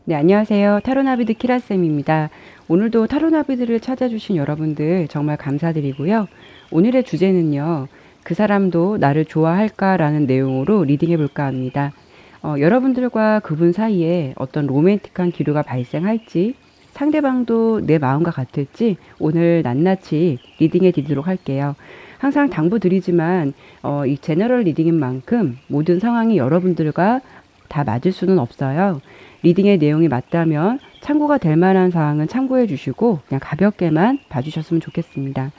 네, 안녕하세요. 타로나비드 키라쌤입니다. 오늘도 타로나비드를 찾아주신 여러분들 정말 감사드리고요. 오늘의 주제는요, 그 사람도 나를 좋아할까라는 내용으로 리딩해 볼까 합니다. 여러분들과 그분 사이에 어떤 로맨틱한 기류가 발생할지, 상대방도 내 마음과 같을지 오늘 낱낱이 리딩해 드리도록 할게요. 항상 당부드리지만 이 제너럴 리딩인 만큼 모든 상황이 여러분들과 다 맞을 수는 없어요. 리딩의 내용이 맞다면 참고가 될 만한 사항은 참고해 주시고 그냥 가볍게만 봐주셨으면 좋겠습니다.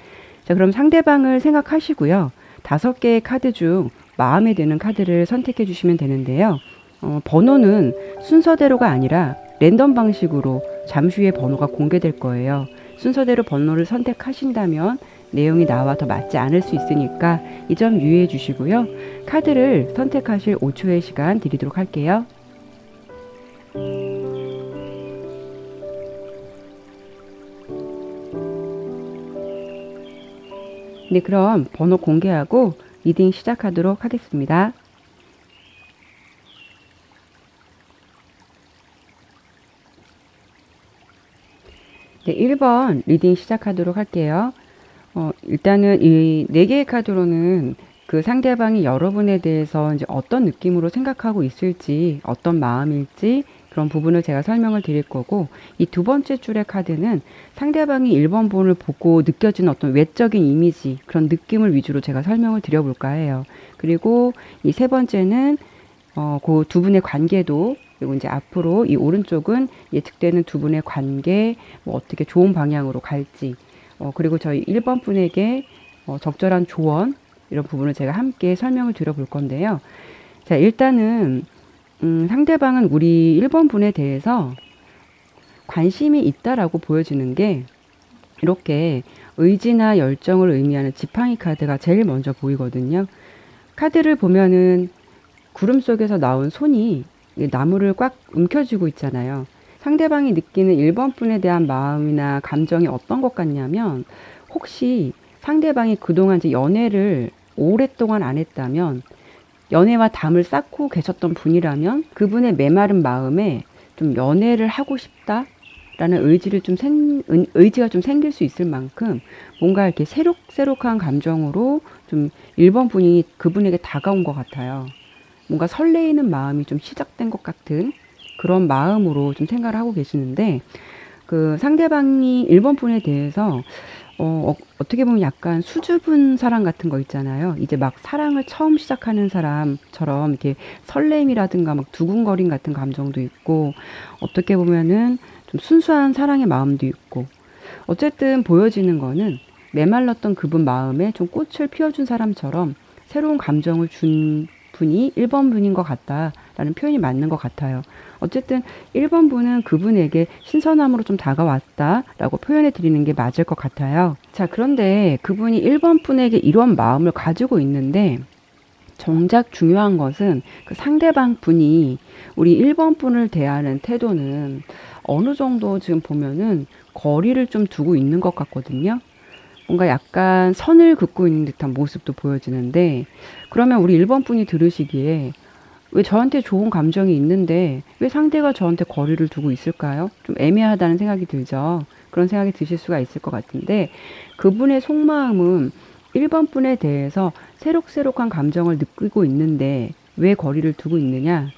자, 그럼 상대방을 생각하시고요. 5개의 카드 중 마음에 드는 카드를 선택해 주시면 되는데요. 번호는 순서대로가 아니라 랜덤 방식으로 잠시 후에 번호가 공개될 거예요. 순서대로 번호를 선택하신다면 내용이 나와 더 맞지 않을 수 있으니까 이 점 유의해 주시고요. 카드를 선택하실 5초의 시간 드리도록 할게요. 네, 그럼 번호 공개하고 리딩 시작하도록 하겠습니다. 네, 1번 리딩 시작하도록 할게요. 일단은 이 4개의 카드로는 그 상대방이 여러분에 대해서 이제 어떤 느낌으로 생각하고 있을지, 어떤 마음일지 그런 부분을 제가 설명을 드릴 거고, 이 2번째 줄의 카드는 상대방이 1번 분을 보고 느껴지는 어떤 외적인 이미지, 그런 느낌을 위주로 제가 설명을 드려볼까 해요. 그리고 이 3번째는 그 두 분의 관계도, 그리고 이제 앞으로 이 오른쪽은 예측되는 두 분의 관계, 뭐 어떻게 좋은 방향으로 갈지, 그리고 저희 1번 분에게 적절한 조언, 이런 부분을 제가 함께 설명을 드려볼 건데요. 자, 일단은 상대방은 우리 1번 분에 대해서 관심이 있다라고 보여지는 게 이렇게 의지나 열정을 의미하는 지팡이 카드가 제일 먼저 보이거든요. 카드를 보면은 구름 속에서 나온 손이 나무를 꽉 움켜쥐고 있잖아요. 상대방이 느끼는 1번 분에 대한 마음이나 감정이 어떤 것 같냐면, 혹시 상대방이 그동안 이제 연애를 오랫동안 안 했다면, 연애와 담을 쌓고 계셨던 분이라면 그분의 메마른 마음에 좀 연애를 하고 싶다라는 의지가 좀 생길 수 있을 만큼 뭔가 이렇게 새록새록한 감정으로 좀 1번 분이 그분에게 다가온 것 같아요. 뭔가 설레이는 마음이 좀 시작된 것 같은 그런 마음으로 좀 생각을 하고 계시는데, 그 상대방이 1번 분에 대해서 어떻게 보면 약간 수줍은 사랑 같은 거 있잖아요. 이제 막 사랑을 처음 시작하는 사람처럼 이렇게 설렘이라든가 막 두근거림 같은 감정도 있고, 어떻게 보면은 좀 순수한 사랑의 마음도 있고, 어쨌든 보여지는 거는 메말랐던 그분 마음에 좀 꽃을 피워준 사람처럼 새로운 감정을 준 분이 1번 분인 것 같다라는 표현이 맞는 것 같아요. 어쨌든 1번 분은 그분에게 신선함으로 좀 다가왔다라고 표현해 드리는 게 맞을 것 같아요. 자, 그런데 그분이 1번 분에게 이런 마음을 가지고 있는데, 정작 중요한 것은 그 상대방 분이 우리 1번 분을 대하는 태도는 어느 정도 지금 보면은 거리를 좀 두고 있는 것 같거든요. 뭔가 약간 선을 긋고 있는 듯한 모습도 보여지는데, 그러면 우리 1번 분이 들으시기에 왜 저한테 좋은 감정이 있는데 왜 상대가 저한테 거리를 두고 있을까요? 좀 애매하다는 생각이 들죠. 그런 생각이 드실 수가 있을 것 같은데, 그분의 속마음은 1번 분에 대해서 새록새록한 감정을 느끼고 있는데 왜 거리를 두고 있느냐?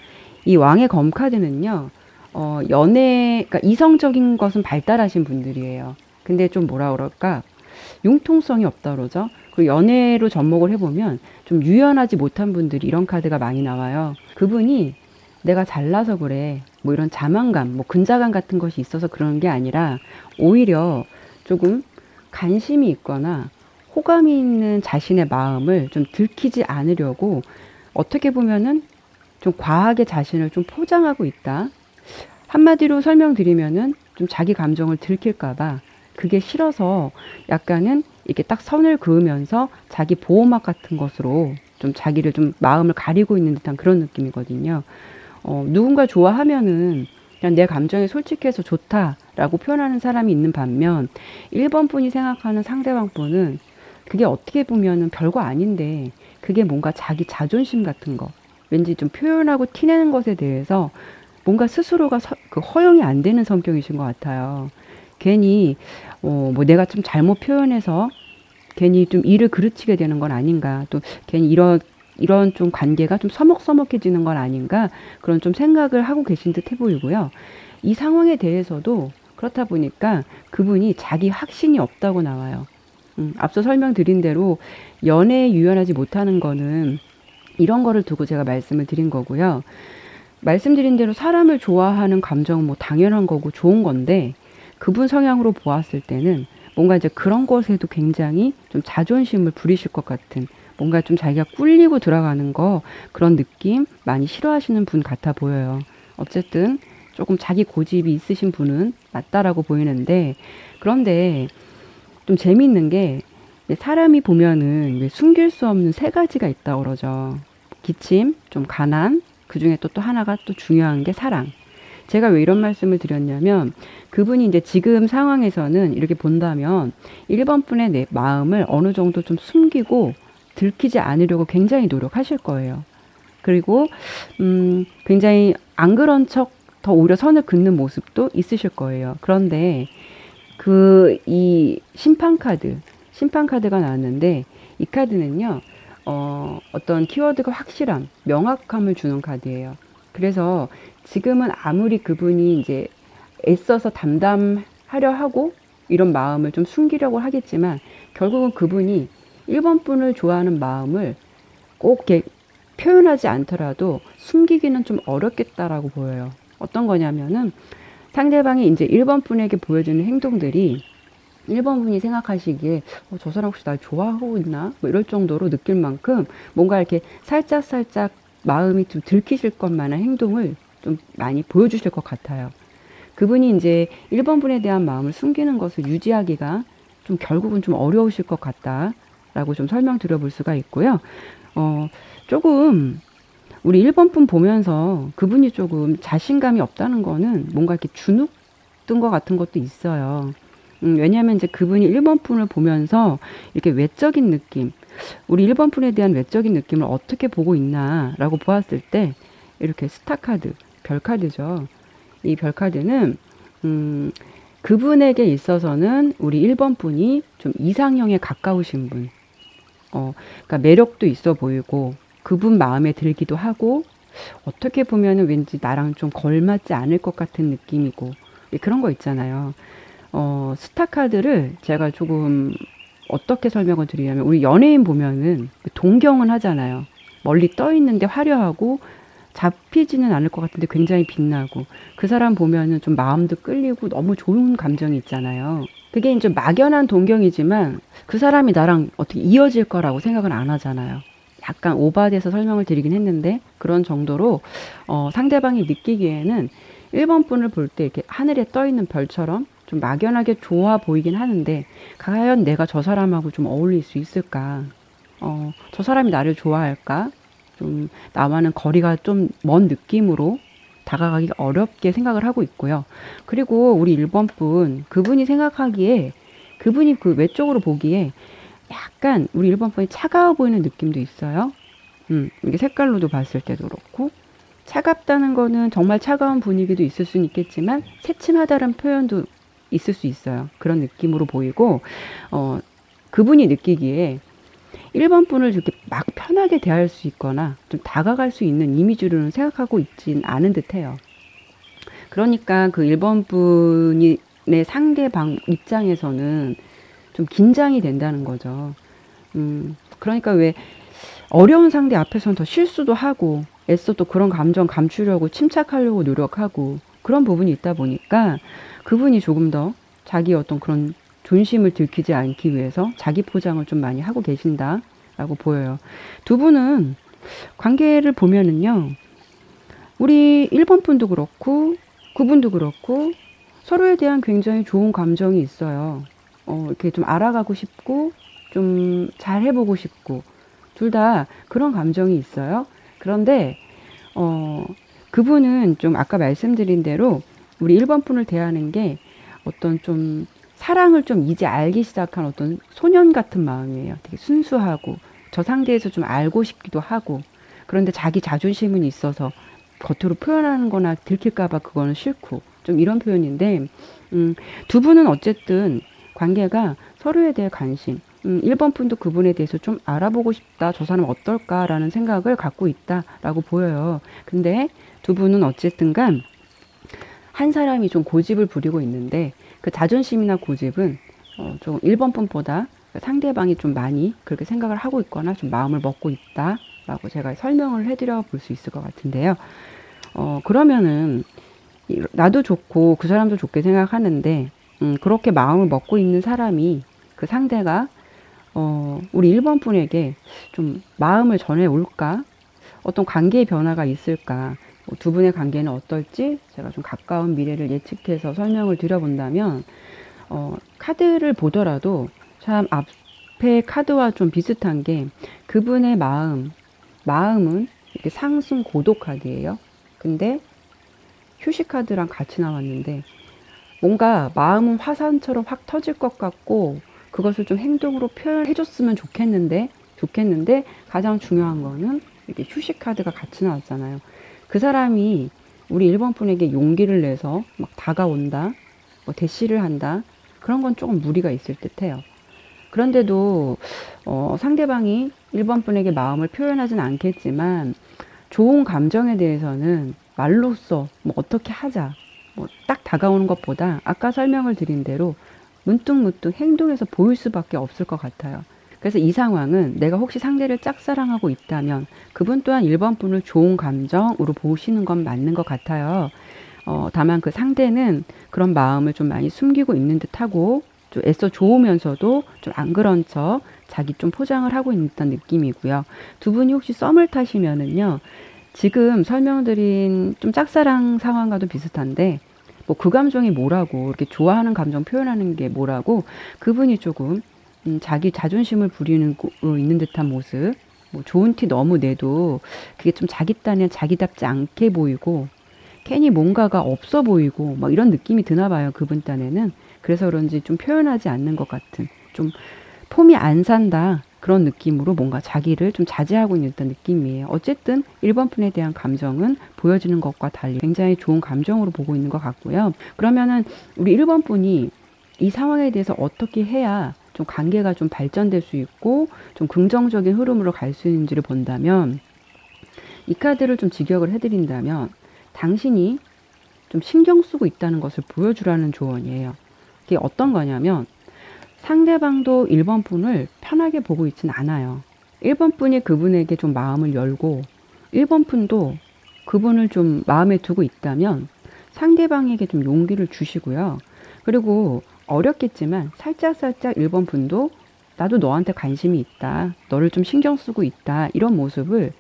이 왕의 검 카드는요, 그러니까 이성적인 것은 발달하신 분들이에요. 근데 좀 뭐라 그럴까? 융통성이 없다 그러죠. 그 연애로 접목을 해보면 좀 유연하지 못한 분들이 이런 카드가 많이 나와요. 그분이 내가 잘나서 그래, 뭐 이런 자만감, 뭐 근자감 같은 것이 있어서 그런 게 아니라, 오히려 조금 관심이 있거나 호감이 있는 자신의 마음을 좀 들키지 않으려고 어떻게 보면은 좀 과하게 자신을 좀 포장하고 있다. 한마디로 설명드리면은 좀 자기 감정을 들킬까봐 그게 싫어서 약간은 이렇게 딱 선을 그으면서 자기 보호막 같은 것으로 좀 자기를 좀 마음을 가리고 있는 듯한 그런 느낌이거든요. 누군가 좋아하면은 그냥 내 감정에 솔직해서 좋다라고 표현하는 사람이 있는 반면, 1번 분이 생각하는 상대방 분은 그게 어떻게 보면은 별거 아닌데 그게 뭔가 자기 자존심 같은 거, 왠지 좀 표현하고 티내는 것에 대해서 뭔가 스스로가 그 허용이 안 되는 성격이신 것 같아요. 괜히 뭐 내가 좀 잘못 표현해서 괜히 좀 일을 그르치게 되는 건 아닌가. 또 괜히 이런 좀 관계가 좀 서먹서먹해지는 건 아닌가. 그런 좀 생각을 하고 계신 듯 해 보이고요. 이 상황에 대해서도 그렇다 보니까 그분이 자기 확신이 없다고 나와요. 앞서 설명드린 대로 연애에 유연하지 못하는 거는 이런 거를 두고 제가 말씀을 드린 거고요. 말씀드린 대로 사람을 좋아하는 감정은 뭐 당연한 거고 좋은 건데 그분 성향으로 보았을 때는 뭔가 이제 그런 것에도 굉장히 좀 자존심을 부리실 것 같은 뭔가 좀 자기가 꿀리고 들어가는 거 그런 느낌 많이 싫어하시는 분 같아 보여요. 어쨌든 조금 자기 고집이 있으신 분은 맞다라고 보이는데 그런데 좀 재미있는 게 사람이 보면은 왜 숨길 수 없는 세 가지가 있다고 그러죠. 기침, 좀 가난, 그 중에 또 하나가 또 중요한 게 사랑. 제가 왜 이런 말씀을 드렸냐면 그분이 이제 지금 상황에서는 이렇게 본다면 1번 분의 내 마음을 어느 정도 좀 숨기고 들키지 않으려고 굉장히 노력하실 거예요. 그리고 굉장히 안 그런 척 더 오히려 선을 긋는 모습도 있으실 거예요. 그런데 이 심판 카드가 나왔는데 이 카드는요, 어떤 키워드가 확실함, 명확함을 주는 카드예요. 그래서 지금은 아무리 그분이 이제 애써서 담담하려 하고 이런 마음을 좀 숨기려고 하겠지만 결국은 그분이 1번 분을 좋아하는 마음을 꼭 이렇게 표현하지 않더라도 숨기기는 좀 어렵겠다라고 보여요. 어떤 거냐면은 상대방이 이제 1번 분에게 보여주는 행동들이 1번 분이 생각하시기에 저 사람 혹시 날 좋아하고 있나? 뭐 이럴 정도로 느낄 만큼 뭔가 이렇게 살짝 마음이 좀 들키실 것만한 행동을 좀 많이 보여주실 것 같아요. 그분이 이제 1번 분에 대한 마음을 숨기는 것을 유지하기가 좀 결국은 좀 어려우실 것 같다라고 좀 설명드려 볼 수가 있고요. 조금 우리 1번 분 보면서 그분이 조금 자신감이 없다는 거는 뭔가 이렇게 주눅 든 것 같은 것도 있어요. 왜냐하면 이제 그분이 1번 분을 보면서 이렇게 외적인 느낌, 우리 1번 분에 대한 외적인 느낌을 어떻게 보고 있나라고 보았을 때 이렇게 스타카드, 별카드죠. 이 별카드는 그분에게 있어서는 우리 1번 분이 좀 이상형에 가까우신 분, 그러니까 매력도 있어 보이고 그분 마음에 들기도 하고 어떻게 보면은 왠지 나랑 좀 걸맞지 않을 것 같은 느낌이고 그런 거 있잖아요. 스타 카드를 제가 조금 어떻게 설명을 드리냐면 우리 연예인 보면은 동경은 하잖아요. 멀리 떠 있는데 화려하고 잡히지는 않을 것 같은데 굉장히 빛나고 그 사람 보면은 좀 마음도 끌리고 너무 좋은 감정이 있잖아요. 그게 이제 막연한 동경이지만 그 사람이 나랑 어떻게 이어질 거라고 생각은 안 하잖아요. 약간 오바돼서 설명을 드리긴 했는데 그런 정도로 상대방이 느끼기에는 1번 분을 볼 때 이렇게 하늘에 떠 있는 별처럼 좀 막연하게 좋아 보이긴 하는데 과연 내가 저 사람하고 좀 어울릴 수 있을까? 저 사람이 나를 좋아할까? 좀 나와는 거리가 좀 먼 느낌으로 다가가기 어렵게 생각을 하고 있고요. 그리고 우리 1번 분, 그분이 생각하기에, 그분이 그 외적으로 보기에 약간 우리 1번 분이 차가워 보이는 느낌도 있어요. 이게 색깔로도 봤을 때도 그렇고. 차갑다는 거는 정말 차가운 분위기도 있을 수는 있겠지만, 새침하다는 표현도 있을 수 있어요. 그런 느낌으로 보이고, 어, 그분이 느끼기에 1번 분을 이렇게 막 편하게 대할 수 있거나 좀 다가갈 수 있는 이미지로는 생각하고 있진 않은 듯 해요. 그러니까 그 1번 분이 내 상대방 입장에서는 좀 긴장이 된다는 거죠. 그러니까 왜 어려운 상대 앞에서는 더 실수도 하고 애써 또 그런 감정 감추려고 침착하려고 노력하고 그런 부분이 있다 보니까 그분이 조금 더 자기 어떤 그런 존심을 들키지 않기 위해서 자기 포장을 좀 많이 하고 계신다라고 보여요. 두 분은 관계를 보면은요, 우리 1번 분도 그렇고, 그분도 그렇고, 서로에 대한 굉장히 좋은 감정이 있어요. 이렇게 좀 알아가고 싶고, 좀 잘해보고 싶고, 둘 다 그런 감정이 있어요. 그런데, 어, 그분은 좀 아까 말씀드린 대로 우리 1번 분을 대하는 게 어떤 좀 사랑을 좀 이제 알기 시작한 어떤 소년 같은 마음이에요. 되게 순수하고 저 상대에서 좀 알고 싶기도 하고, 그런데 자기 자존심은 있어서 겉으로 표현하는 거나 들킬까봐 그거는 싫고, 좀 이런 표현인데, 음, 두 분은 어쨌든 관계가 서로에 대해 관심, 1번 분도 그분에 대해서 좀 알아보고 싶다, 저 사람 어떨까라는 생각을 갖고 있다라고 보여요. 근데 두 분은 어쨌든 간 한 사람이 좀 고집을 부리고 있는데 그 자존심이나 고집은 좀 1번 분보다 상대방이 좀 많이 그렇게 생각을 하고 있거나 좀 마음을 먹고 있다라고 제가 설명을 해드려 볼 수 있을 것 같은데요. 그러면은 나도 좋고 그 사람도 좋게 생각하는데 그렇게 마음을 먹고 있는 사람이 그 상대가 우리 1번 분에게 좀 마음을 전해 올까? 어떤 관계의 변화가 있을까? 두 분의 관계는 어떨지 제가 좀 가까운 미래를 예측해서 설명을 드려본다면 카드를 보더라도 참 앞에 카드와 좀 비슷한 게 그분의 마음은 이렇게 상승 고도 카드예요. 근데 휴식 카드랑 같이 나왔는데 뭔가 마음은 화산처럼 확 터질 것 같고 그것을 좀 행동으로 표현해 줬으면 좋겠는데 가장 중요한 거는 이렇게 휴식 카드가 같이 나왔잖아요. 그 사람이 우리 1번 분에게 용기를 내서 막 다가온다, 뭐 대시를 한다, 그런 건 조금 무리가 있을 듯해요. 그런데도 상대방이 1번 분에게 마음을 표현하진 않겠지만 좋은 감정에 대해서는 말로써 뭐 어떻게 하자, 뭐 딱 다가오는 것보다 아까 설명을 드린 대로 문득문득 행동에서 보일 수밖에 없을 것 같아요. 그래서 이 상황은 내가 혹시 상대를 짝사랑하고 있다면 그분 또한 1번 분을 좋은 감정으로 보시는 건 맞는 것 같아요. 다만 그 상대는 그런 마음을 좀 많이 숨기고 있는 듯하고 좀 애써 좋으면서도 좀 안 그런 척 자기 좀 포장을 하고 있는 듯한 느낌이고요. 두 분이 혹시 썸을 타시면은요. 지금 설명드린 좀 짝사랑 상황과도 비슷한데 뭐 그 감정이 뭐라고 이렇게 좋아하는 감정 표현하는 게 뭐라고 그분이 조금 자기 자존심을 부리는 있는 듯한 모습 뭐 좋은 티 너무 내도 그게 좀 자기 딴에 자기답지 않게 보이고 괜히 뭔가가 없어 보이고 막 이런 느낌이 드나 봐요. 그분 딴에는. 그래서 그런지 좀 표현하지 않는 것 같은 좀 폼이 안 산다. 그런 느낌으로 뭔가 자기를 좀 자제하고 있는 듯한 느낌이에요. 어쨌든 1번 분에 대한 감정은 보여지는 것과 달리 굉장히 좋은 감정으로 보고 있는 것 같고요. 그러면은 우리 1번 분이 이 상황에 대해서 어떻게 해야 좀 관계가 좀 발전될 수 있고 좀 긍정적인 흐름으로 갈 수 있는지를 본다면 이 카드를 좀 직역을 해드린다면 당신이 좀 신경 쓰고 있다는 것을 보여주라는 조언이에요. 이게 어떤 거냐면 상대방도 1번 분을 편하게 보고 있진 않아요. 1번 분이 그분에게 좀 마음을 열고 1번 분도 그분을 좀 마음에 두고 있다면 상대방에게 좀 용기를 주시고요. 그리고 어렵겠지만 살짝살짝 1번 분도 나도 너한테 관심이 있다. 너를 좀 신경 쓰고 있다. 이런 모습을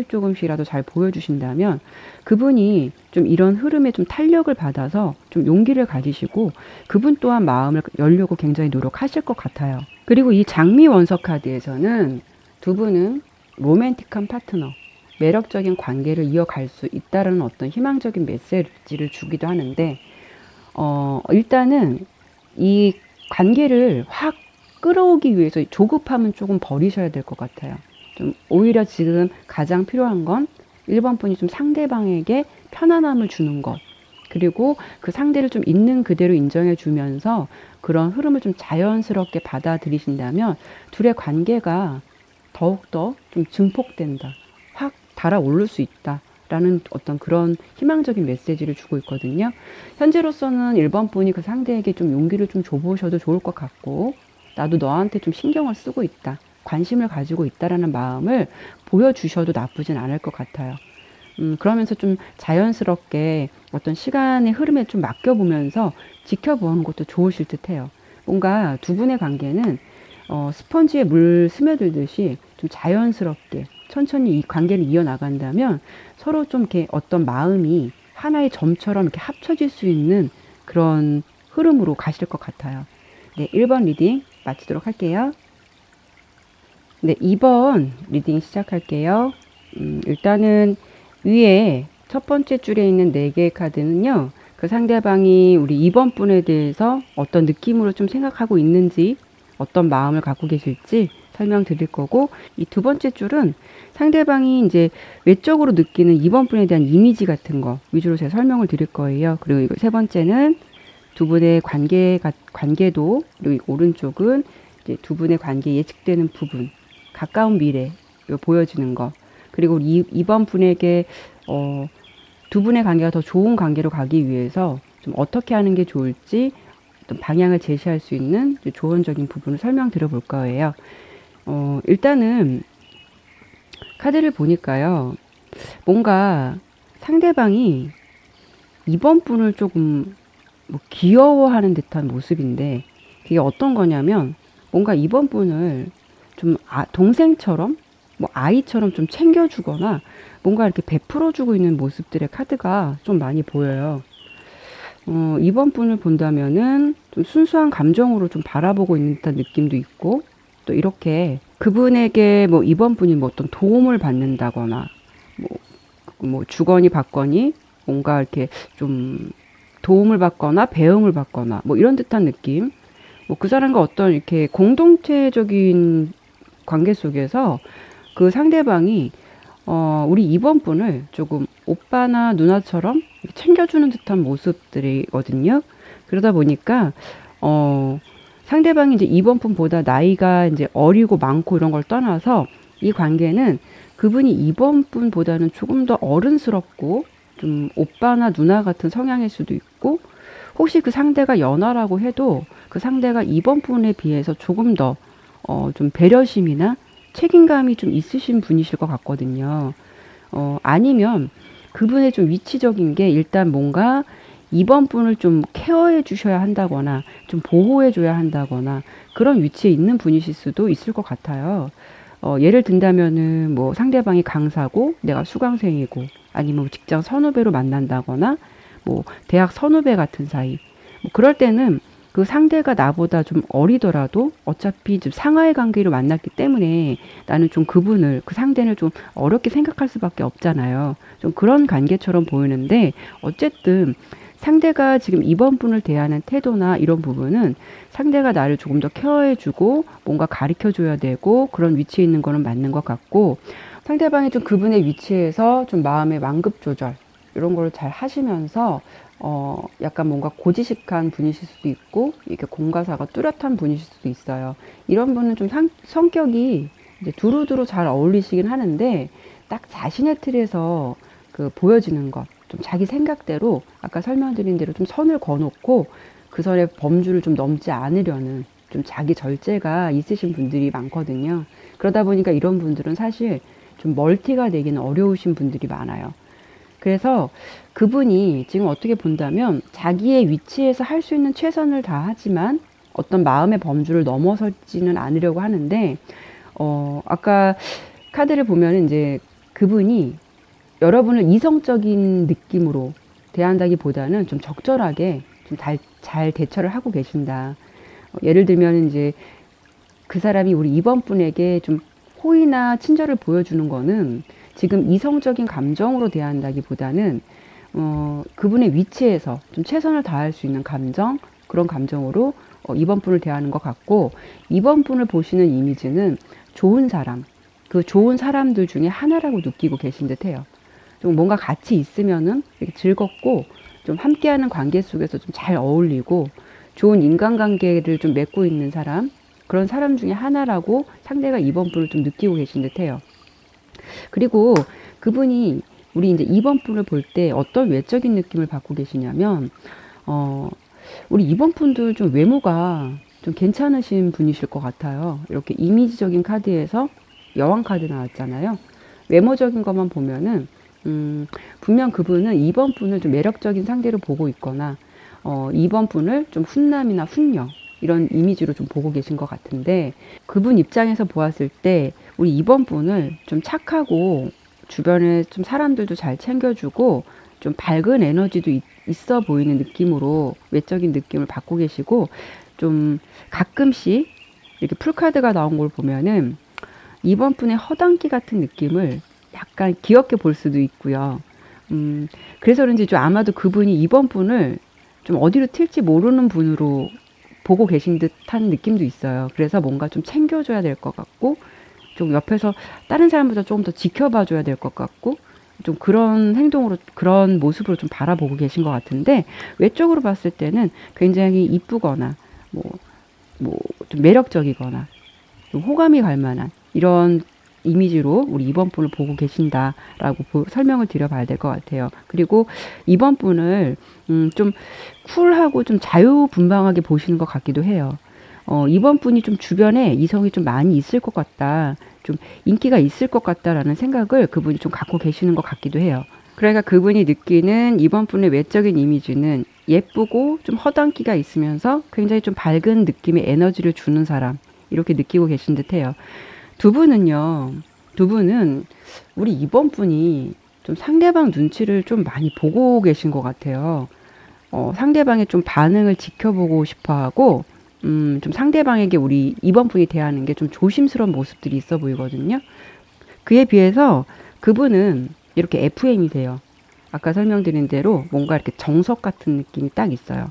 조금씩이라도 잘 보여주신다면 그분이 좀 이런 흐름에 좀 탄력을 받아서 좀 용기를 가지시고 그분 또한 마음을 열려고 굉장히 노력하실 것 같아요. 그리고 이 장미 원석 카드에서는 두 분은 로맨틱한 파트너, 매력적인 관계를 이어갈 수 있다는 어떤 희망적인 메시지를 주기도 하는데 일단은 이 관계를 확 끌어오기 위해서 조급함은 조금 버리셔야 될 것 같아요. 좀 오히려 지금 가장 필요한 건 1번 분이 좀 상대방에게 편안함을 주는 것. 그리고 그 상대를 좀 있는 그대로 인정해 주면서 그런 흐름을 좀 자연스럽게 받아들이신다면 둘의 관계가 더욱더 좀 증폭된다. 확 달아오를 수 있다. 라는 어떤 그런 희망적인 메시지를 주고 있거든요. 현재로서는 1번 분이 그 상대에게 좀 용기를 좀 줘보셔도 좋을 것 같고, 나도 너한테 좀 신경을 쓰고 있다. 관심을 가지고 있다라는 마음을 보여주셔도 나쁘진 않을 것 같아요. 그러면서 좀 자연스럽게 어떤 시간의 흐름에 좀 맡겨보면서 지켜보는 것도 좋으실 듯 해요. 뭔가 두 분의 관계는 스펀지에 물 스며들듯이 좀 자연스럽게 천천히 이 관계를 이어나간다면 서로 좀 이렇게 어떤 마음이 하나의 점처럼 이렇게 합쳐질 수 있는 그런 흐름으로 가실 것 같아요. 네, 1번 리딩 마치도록 할게요. 네, 2번 리딩 시작할게요. 일단은 위에 첫 번째 줄에 있는 4개의 카드는요. 그 상대방이 우리 2번 분에 대해서 어떤 느낌으로 좀 생각하고 있는지, 어떤 마음을 갖고 계실지 설명드릴 거고, 이 두 번째 줄은 상대방이 이제 외적으로 느끼는 2번 분에 대한 이미지 같은 거 위주로 제가 설명을 드릴 거예요. 그리고 이거 세 번째는 두 분의 관계도, 그리고 이 오른쪽은 이제 두 분의 관계 예측되는 부분, 가까운 미래, 요 보여지는 거. 그리고 이번 분에게 두 분의 관계가 더 좋은 관계로 가기 위해서 좀 어떻게 하는 게 좋을지 어떤 방향을 제시할 수 있는 조언적인 부분을 설명드려 볼 거예요. 일단은 카드를 보니까요. 뭔가 상대방이 이번 분을 조금 뭐 귀여워하는 듯한 모습인데, 그게 어떤 거냐면 뭔가 이번 분을 좀 동생처럼, 뭐 아이처럼 좀 챙겨주거나 뭔가 이렇게 베풀어주고 있는 모습들의 카드가 좀 많이 보여요. 이번 분을 본다면은 좀 순수한 감정으로 좀 바라보고 있는 듯한 느낌도 있고, 또 이렇게 그분에게 뭐 이번 분이 뭐 어떤 도움을 받는다거나 뭐 주거니 받거니 뭔가 이렇게 좀 도움을 받거나 배움을 받거나 뭐 이런 듯한 느낌. 뭐 그 사람과 어떤 이렇게 공동체적인 관계 속에서 그 상대방이 우리 이번 분을 조금 오빠나 누나처럼 챙겨주는 듯한 모습들이거든요. 그러다 보니까 상대방이 이제 이번 분보다 나이가 이제 어리고 많고 이런 걸 떠나서 이 관계는 그분이 이번 분보다는 조금 더 어른스럽고 좀 오빠나 누나 같은 성향일 수도 있고, 혹시 그 상대가 연하라고 해도 그 상대가 이번 분에 비해서 조금 더 좀 배려심이나 책임감이 좀 있으신 분이실 것 같거든요. 아니면 그분의 좀 위치적인 게 일단 뭔가 이번 분을 좀 케어해 주셔야 한다거나 좀 보호해 줘야 한다거나 그런 위치에 있는 분이실 수도 있을 것 같아요. 예를 든다면은 뭐 상대방이 강사고 내가 수강생이고, 아니면 뭐 직장 선후배로 만난다거나 뭐 대학 선후배 같은 사이, 뭐 그럴 때는 그 상대가 나보다 좀 어리더라도 어차피 좀 상하의 관계로 만났기 때문에 나는 좀 그분을, 그 상대를 좀 어렵게 생각할 수밖에 없잖아요. 좀 그런 관계처럼 보이는데, 어쨌든 상대가 지금 이번 분을 대하는 태도나 이런 부분은 상대가 나를 조금 더 케어해주고 뭔가 가르쳐줘야 되고 그런 위치에 있는 거는 맞는 것 같고, 상대방이 좀 그분의 위치에서 좀 마음의 완급 조절 이런 걸 잘 하시면서 약간 뭔가 고지식한 분이실 수도 있고, 이렇게 공과사가 뚜렷한 분이실 수도 있어요. 이런 분은 좀 성격이 이제 두루두루 잘 어울리시긴 하는데, 딱 자신의 틀에서 그 보여지는 것, 좀 자기 생각대로 아까 설명드린 대로 좀 선을 그어놓고 그 선의 범주를 좀 넘지 않으려는 좀 자기 절제가 있으신 분들이 많거든요. 그러다 보니까 이런 분들은 사실 좀 멀티가 되기는 어려우신 분들이 많아요. 그래서 그분이 지금 어떻게 본다면 자기의 위치에서 할 수 있는 최선을 다하지만 어떤 마음의 범주를 넘어서지는 않으려고 하는데, 아까 카드를 보면 이제 그분이 여러분을 이성적인 느낌으로 대한다기보다는 좀 적절하게 좀 잘 대처를 하고 계신다. 예를 들면 이제 그 사람이 우리 이번 분에게 좀 호의나 친절을 보여주는 거는 지금 이성적인 감정으로 대한다기보다는 그분의 위치에서 좀 최선을 다할 수 있는 감정, 그런 감정으로 이번 분을 대하는 것 같고, 이번 분을 보시는 이미지는 좋은 사람, 그 좋은 사람들 중에 하나라고 느끼고 계신 듯해요. 좀 뭔가 같이 있으면은 이렇게 즐겁고 좀 함께하는 관계 속에서 좀 잘 어울리고 좋은 인간관계를 좀 맺고 있는 사람, 그런 사람 중에 하나라고 상대가 이번 분을 좀 느끼고 계신 듯해요. 그리고 그분이 우리 이제 이번 분을 볼 때 어떤 외적인 느낌을 받고 계시냐면, 우리 이번 분들 좀 외모가 좀 괜찮으신 분이실 것 같아요. 이렇게 이미지적인 카드에서 여왕 카드 나왔잖아요. 외모적인 것만 보면은 분명 그분은 이번 분을 좀 매력적인 상대로 보고 있거나, 이번 분을 좀 훈남이나 훈녀, 이런 이미지로 좀 보고 계신 것 같은데, 그분 입장에서 보았을 때 우리 이번 분을 좀 착하고 주변에 좀 사람들도 잘 챙겨주고 좀 밝은 에너지도 있어 보이는 느낌으로 외적인 느낌을 받고 계시고, 좀 가끔씩 이렇게 풀카드가 나온 걸 보면은 이번 분의 허당기 같은 느낌을 약간 귀엽게 볼 수도 있고요. 그래서 그런지 좀 아마도 그분이 이번 분을 좀 어디로 튈지 모르는 분으로 보고 계신 듯한 느낌도 있어요. 그래서 뭔가 좀 챙겨줘야 될 것 같고, 좀 옆에서 다른 사람보다 조금 더 지켜봐 줘야 될 것 같고, 좀 그런 행동으로, 그런 모습으로 좀 바라보고 계신 것 같은데, 외적으로 봤을 때는 굉장히 이쁘거나, 뭐, 좀 매력적이거나, 좀 호감이 갈 만한 이런 이미지로 우리 2번 분을 보고 계신다라고 설명을 드려봐야 될 것 같아요. 그리고 2번 분을 좀 쿨하고 좀 자유분방하게 보시는 것 같기도 해요. 2번 분이 좀 주변에 이성이 좀 많이 있을 것 같다, 좀 인기가 있을 것 같다라는 생각을 그분이 좀 갖고 계시는 것 같기도 해요. 그러니까 그분이 느끼는 2번 분의 외적인 이미지는 예쁘고 좀 허당기가 있으면서 굉장히 좀 밝은 느낌의 에너지를 주는 사람, 이렇게 느끼고 계신 듯해요. 두 분은요, 두 분은 우리 2번 분이 좀 상대방 눈치를 좀 많이 보고 계신 것 같아요. 상대방의 좀 반응을 지켜보고 싶어 하고, 좀 상대방에게 우리 2번 분이 대하는 게 좀 조심스러운 모습들이 있어 보이거든요. 그에 비해서 그분은 이렇게 FM이세요. 아까 설명드린 대로 뭔가 이렇게 정석 같은 느낌이 딱 있어요.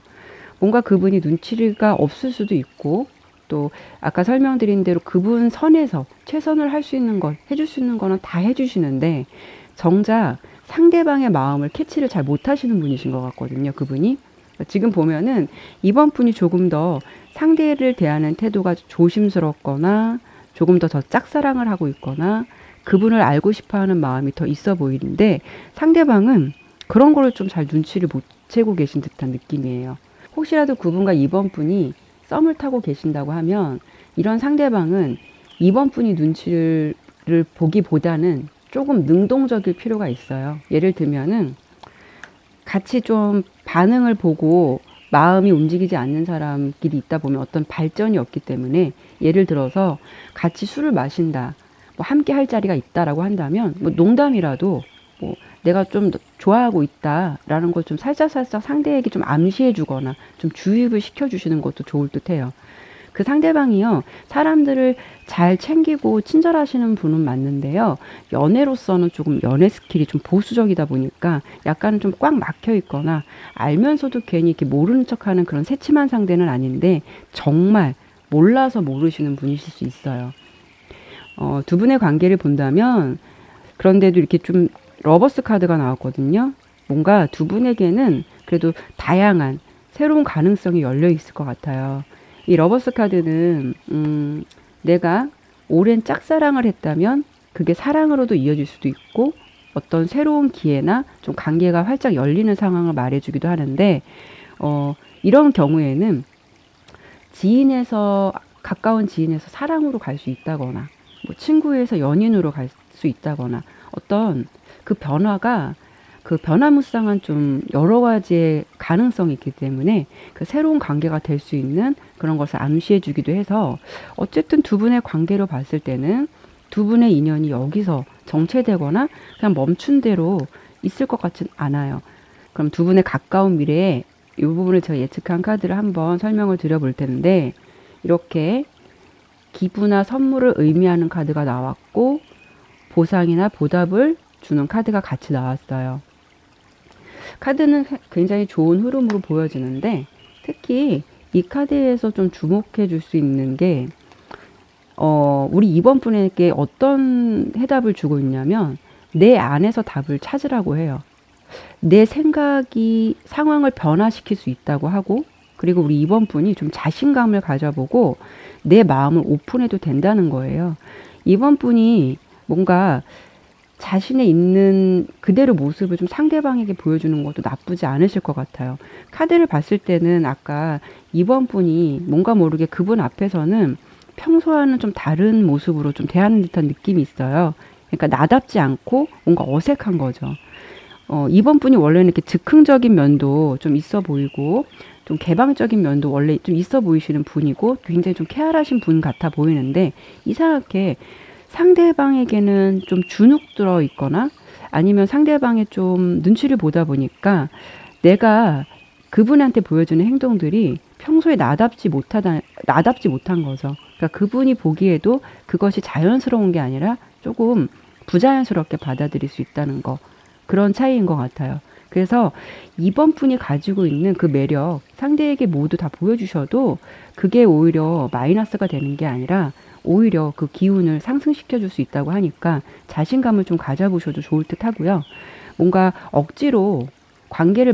뭔가 그분이 눈치가 없을 수도 있고, 또 아까 설명드린 대로 그분 선에서 최선을 할 수 있는 것, 해줄 수 있는 거는 다 해주시는데, 정작 상대방의 마음을 캐치를 잘 못하시는 분이신 것 같거든요, 그분이. 지금 보면은 이번 분이 조금 더 상대를 대하는 태도가 조심스럽거나, 조금 더 짝사랑을 하고 있거나, 그분을 알고 싶어 하는 마음이 더 있어 보이는데, 상대방은 그런 거를 좀 잘 눈치를 못 채고 계신 듯한 느낌이에요. 혹시라도 그분과 2번 분이 썸을 타고 계신다고 하면, 이런 상대방은 2번 분이 눈치를 보기보다는 조금 능동적일 필요가 있어요. 예를 들면은 같이 좀 반응을 보고 마음이 움직이지 않는 사람끼리 있다 보면 어떤 발전이 없기 때문에, 예를 들어서 같이 술을 마신다, 뭐 함께 할 자리가 있다라고 한다면, 뭐 농담이라도 뭐 내가 좀 좋아하고 있다라는 걸 좀 살짝살짝 상대에게 좀 암시해 주거나 좀 주입을 시켜 주시는 것도 좋을 듯해요. 그 상대방이요, 사람들을 잘 챙기고 친절하시는 분은 맞는데요, 연애로서는 조금 연애 스킬이 좀 보수적이다 보니까 약간 좀 꽉 막혀 있거나, 알면서도 괜히 이렇게 모르는 척하는 그런 새침한 상대는 아닌데, 정말 몰라서 모르시는 분이실 수 있어요. 두 분의 관계를 본다면, 그런데도 이렇게 좀 러버스 카드가 나왔거든요. 뭔가 두 분에게는 그래도 다양한 새로운 가능성이 열려 있을 것 같아요. 이 러버스 카드는 내가 오랜 짝사랑을 했다면 그게 사랑으로도 이어질 수도 있고, 어떤 새로운 기회나 좀 관계가 활짝 열리는 상황을 말해주기도 하는데, 이런 경우에는 지인에서, 가까운 지인에서 사랑으로 갈 수 있다거나, 뭐 친구에서 연인으로 갈 수 있다거나, 어떤 그 변화가, 그 변화무쌍한 좀 여러 가지의 가능성이 있기 때문에 그 새로운 관계가 될 수 있는 그런 것을 암시해 주기도 해서, 어쨌든 두 분의 관계로 봤을 때는 두 분의 인연이 여기서 정체되거나 그냥 멈춘 대로 있을 것 같진 않아요. 그럼 두 분의 가까운 미래에 이 부분을 제가 예측한 카드를 한번 설명을 드려볼 텐데, 이렇게 기부나 선물을 의미하는 카드가 나왔고, 보상이나 보답을 주는 카드가 같이 나왔어요. 카드는 굉장히 좋은 흐름으로 보여지는데, 특히 이 카드에서 좀 주목해 줄 수 있는 게, 우리 2번 분에게 어떤 해답을 주고 있냐면, 내 안에서 답을 찾으라고 해요. 내 생각이 상황을 변화시킬 수 있다고 하고, 그리고 우리 2번 분이 좀 자신감을 가져보고 내 마음을 오픈해도 된다는 거예요. 2번 분이 뭔가 자신의 있는 그대로 모습을 좀 상대방에게 보여주는 것도 나쁘지 않으실 것 같아요. 카드를 봤을 때는 아까 2번 분이 뭔가 모르게 그분 앞에서는 평소와는 좀 다른 모습으로 좀 대하는 듯한 느낌이 있어요. 그러니까 나답지 않고 뭔가 어색한 거죠. 2번 분이 원래는 이렇게 즉흥적인 면도 좀 있어 보이고, 좀 개방적인 면도 원래 좀 있어 보이시는 분이고, 굉장히 좀 쾌활하신 분 같아 보이는데, 이상하게 상대방에게는 좀 주눅 들어 있거나, 아니면 상대방의 좀 눈치를 보다 보니까 내가 그분한테 보여주는 행동들이 평소에 나답지 못한 거죠. 그러니까 그분이 보기에도 그것이 자연스러운 게 아니라 조금 부자연스럽게 받아들일 수 있다는 거. 그런 차이인 것 같아요. 그래서 이번 분이 가지고 있는 그 매력 상대에게 모두 다 보여주셔도 그게 오히려 마이너스가 되는 게 아니라 오히려 그 기운을 상승시켜 줄 수 있다고 하니까 자신감을 좀 가져보셔도 좋을 듯 하고요. 뭔가 억지로 관계를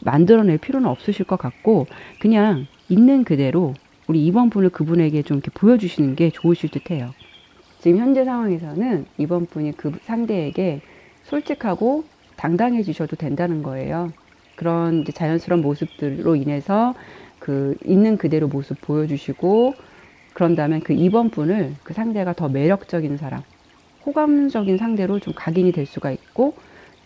만들어낼 필요는 없으실 것 같고 그냥 있는 그대로 우리 이번 분을 그분에게 좀 이렇게 보여주시는 게 좋으실 듯 해요. 지금 현재 상황에서는 이번 분이 그 상대에게 솔직하고 당당해지셔도 된다는 거예요. 그런 이제 자연스러운 모습들로 인해서 그 있는 그대로 모습 보여주시고 그런다면 그 이번 분을 그 상대가 더 매력적인 사람, 호감적인 상대로 좀 각인이 될 수가 있고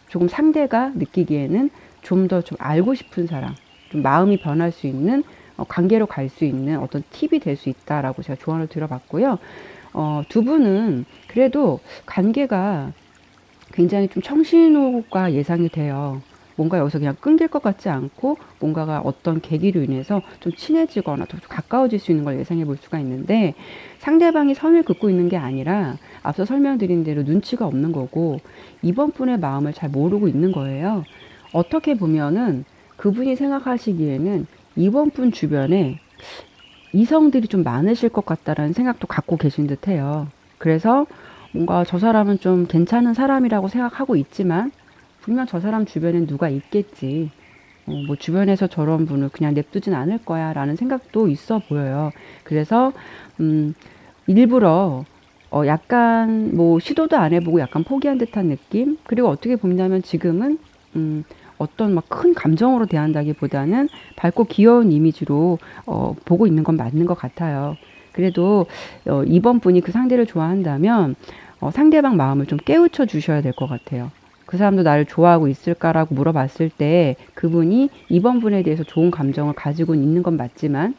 조금 상대가 느끼기에는 좀 더 좀 알고 싶은 사람, 좀 마음이 변할 수 있는 관계로 갈 수 있는 어떤 팁이 될 수 있다라고 제가 조언을 드려봤고요. 두 분은 그래도 관계가 굉장히 좀 청신호가 예상이 돼요. 뭔가 여기서 그냥 끊길 것 같지 않고 뭔가가 어떤 계기로 인해서 좀 친해지거나 더 가까워질 수 있는 걸 예상해 볼 수가 있는데 상대방이 선을 긋고 있는 게 아니라 앞서 설명드린 대로 눈치가 없는 거고 이번 분의 마음을 잘 모르고 있는 거예요. 어떻게 보면은 그분이 생각하시기에는 이번 분 주변에 이성들이 좀 많으실 것 같다라는 생각도 갖고 계신 듯해요. 그래서 뭔가 저 사람은 좀 괜찮은 사람이라고 생각하고 있지만 분명 저 사람 주변엔 누가 있겠지. 뭐 주변에서 저런 분을 그냥 냅두진 않을 거야 라는 생각도 있어 보여요. 그래서 일부러 약간 뭐 시도도 안 해보고 약간 포기한 듯한 느낌. 그리고 어떻게 보냐면 지금은 어떤 막 큰 감정으로 대한다기보다는 밝고 귀여운 이미지로 보고 있는 건 맞는 것 같아요. 그래도 이번 분이 그 상대를 좋아한다면 상대방 마음을 좀 깨우쳐 주셔야 될 것 같아요. 그 사람도 나를 좋아하고 있을까라고 물어봤을 때 그분이 이번 분에 대해서 좋은 감정을 가지고 있는 건 맞지만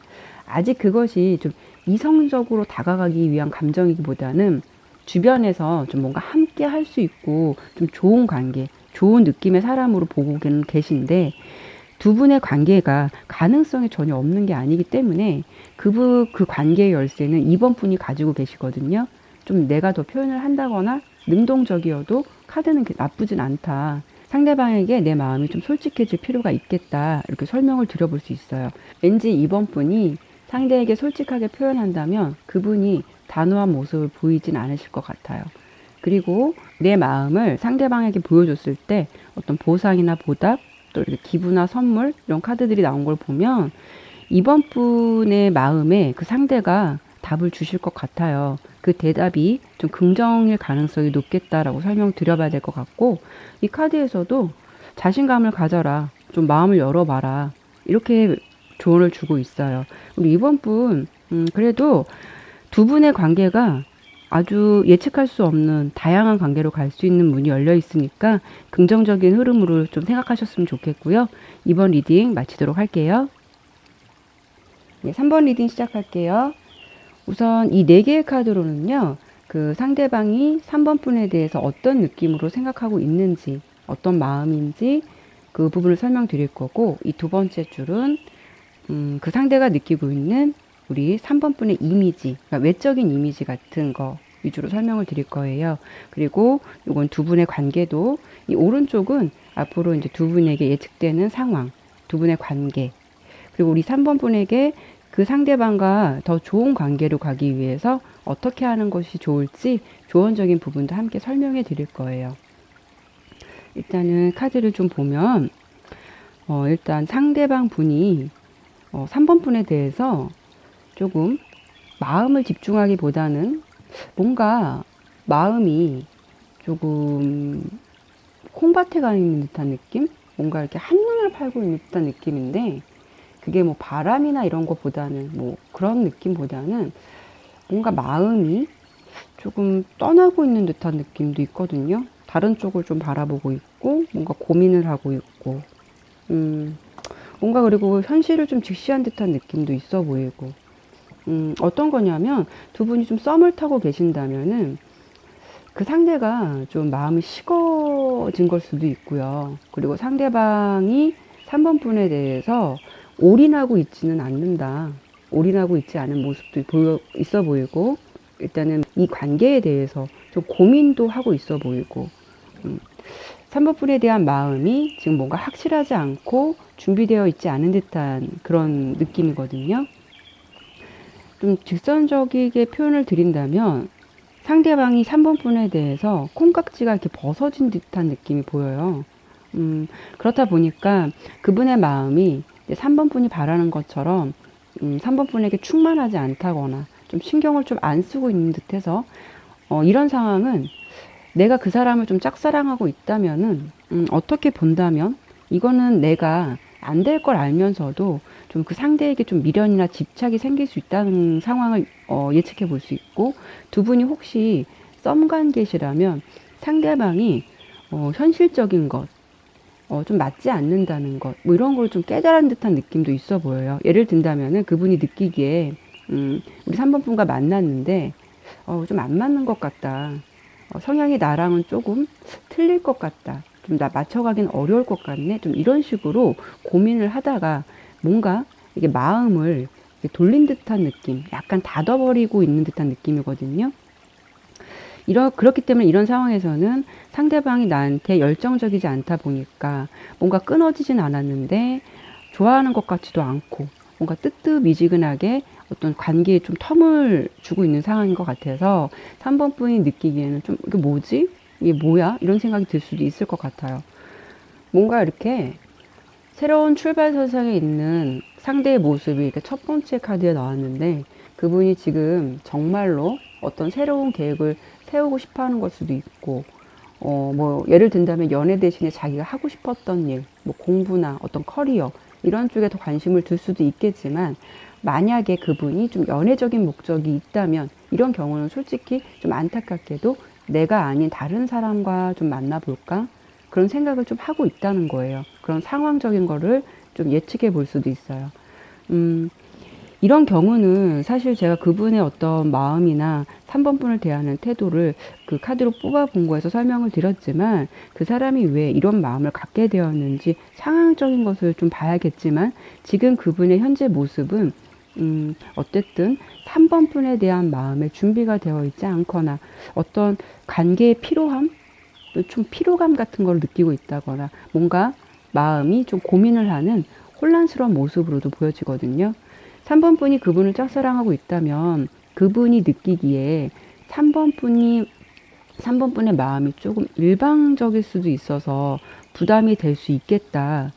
아직 그것이 좀 이성적으로 다가가기 위한 감정이기보다는 주변에서 좀 뭔가 함께 할 수 있고 좀 좋은 관계, 좋은 느낌의 사람으로 보고 계신데 두 분의 관계가 가능성이 전혀 없는 게 아니기 때문에 그 관계의 열쇠는 이번 분이 가지고 계시거든요. 좀 내가 더 표현을 한다거나 능동적이어도 카드는 나쁘진 않다. 상대방에게 내 마음이 좀 솔직해질 필요가 있겠다. 이렇게 설명을 드려볼 수 있어요. 왠지 이번 분이 상대에게 솔직하게 표현한다면 그분이 단호한 모습을 보이진 않으실 것 같아요. 그리고 내 마음을 상대방에게 보여줬을 때 어떤 보상이나 보답, 또 이렇게 기부나 선물, 이런 카드들이 나온 걸 보면 이번 분의 마음에 그 상대가 답을 주실 것 같아요. 그 대답이 좀 긍정일 가능성이 높겠다라고 설명드려봐야 될 것 같고, 이 카드에서도 자신감을 가져라, 좀 마음을 열어봐라, 이렇게 조언을 주고 있어요. 우리 이번 분, 그래도 두 분의 관계가 아주 예측할 수 없는 다양한 관계로 갈 수 있는 문이 열려 있으니까 긍정적인 흐름으로 좀 생각하셨으면 좋겠고요. 이번 리딩 마치도록 할게요. 네, 3번 리딩 시작할게요. 우선 이 4개의 카드로는요, 그 상대방이 3번 분에 대해서 어떤 느낌으로 생각하고 있는지, 어떤 마음인지 그 부분을 설명드릴 거고, 이 두 번째 줄은 그 상대가 느끼고 있는 우리 3번 분의 이미지, 그러니까 외적인 이미지 같은 거 위주로 설명을 드릴 거예요. 그리고 이건 두 분의 관계도, 이 오른쪽은 앞으로 이제 두 분에게 예측되는 상황, 두 분의 관계, 그리고 우리 3번 분에게 그 상대방과 더 좋은 관계로 가기 위해서 어떻게 하는 것이 좋을지 조언적인 부분도 함께 설명해 드릴 거예요. 일단은 카드를 좀 보면 일단 상대방 분이 3번 분에 대해서 조금 마음을 집중하기보다는 뭔가 마음이 조금 콩밭에 가 있는 듯한 느낌? 뭔가 이렇게 한눈을 팔고 있는 듯한 느낌인데 그게 뭐 바람이나 이런 것보다는 뭐 그런 느낌보다는 뭔가 마음이 조금 떠나고 있는 듯한 느낌도 있거든요. 다른 쪽을 좀 바라보고 있고 뭔가 고민을 하고 있고 뭔가 그리고 현실을 좀 직시한 듯한 느낌도 있어 보이고 어떤 거냐면 두 분이 좀 썸을 타고 계신다면은 그 상대가 좀 마음이 식어진 걸 수도 있고요. 그리고 상대방이 3번 분에 대해서 올인하고 있지는 않는다. 올인하고 있지 않은 모습도 있어 보이고 일단은 이 관계에 대해서 좀 고민도 하고 있어 보이고 3번분에 대한 마음이 지금 뭔가 확실하지 않고 준비되어 있지 않은 듯한 그런 느낌이거든요. 좀 직선적이게 표현을 드린다면 상대방이 3번분에 대해서 콩깍지가 이렇게 벗어진 듯한 느낌이 보여요. 그렇다 보니까 그분의 마음이 3번분이 바라는 것처럼 3번분에게 충만하지 않다거나 좀 신경을 좀 안 쓰고 있는 듯해서 이런 상황은 내가 그 사람을 좀 짝사랑하고 있다면은 어떻게 본다면 이거는 내가 안 될 걸 알면서도 좀 그 상대에게 좀 미련이나 집착이 생길 수 있다는 상황을 예측해 볼 수 있고, 두 분이 혹시 썸 관계시라면 상대방이 현실적인 것, 좀 맞지 않는다는 것, 뭐 이런 걸 좀 깨달은 듯한 느낌도 있어 보여요. 예를 든다면은 그분이 느끼기에 우리 3번분과 만났는데 좀 안 맞는 것 같다. 성향이 나랑은 조금 틀릴 것 같다. 좀 나 맞춰가긴 어려울 것 같네. 좀 이런 식으로 고민을 하다가 뭔가 이게 마음을 돌린 듯한 느낌, 약간 닫아버리고 있는 듯한 느낌이거든요. 그렇기 때문에 이런 상황에서는 상대방이 나한테 열정적이지 않다 보니까 뭔가 끊어지진 않았는데 좋아하는 것 같지도 않고 뭔가 뜨뜻미지근하게 어떤 관계에 좀 텀을 주고 있는 상황인 것 같아서 3번 분이 느끼기에는 좀 이게 뭐지? 이게 뭐야? 이런 생각이 들 수도 있을 것 같아요. 뭔가 이렇게 새로운 출발선상에 있는 상대의 모습이 이렇게 첫 번째 카드에 나왔는데 그분이 지금 정말로 어떤 새로운 계획을 세우고 싶어 하는 걸 수도 있고, 뭐, 예를 든다면 연애 대신에 자기가 하고 싶었던 일, 뭐 공부나 어떤 커리어, 이런 쪽에 더 관심을 둘 수도 있겠지만, 만약에 그분이 좀 연애적인 목적이 있다면, 이런 경우는 솔직히 좀 안타깝게도 내가 아닌 다른 사람과 좀 만나볼까? 그런 생각을 좀 하고 있다는 거예요. 그런 상황적인 거를 좀 예측해 볼 수도 있어요. 음, 이런 경우는 사실 제가 그분의 어떤 마음이나 3번 분을 대하는 태도를 그 카드로 뽑아 본 거에서 설명을 드렸지만 그 사람이 왜 이런 마음을 갖게 되었는지 상황적인 것을 좀 봐야겠지만 지금 그분의 현재 모습은 어쨌든 3번 분에 대한 마음의 준비가 되어 있지 않거나 어떤 관계의 피로함? 좀 피로감 같은 걸 느끼고 있다거나 뭔가 마음이 좀 고민을 하는 혼란스러운 모습으로도 보여지거든요. 3번 분이 그분을 짝사랑하고 있다면 그분이 느끼기에 3번 분이 3번 분의 마음이 조금 일방적일 수도 있어서 부담이 될 수 있겠다.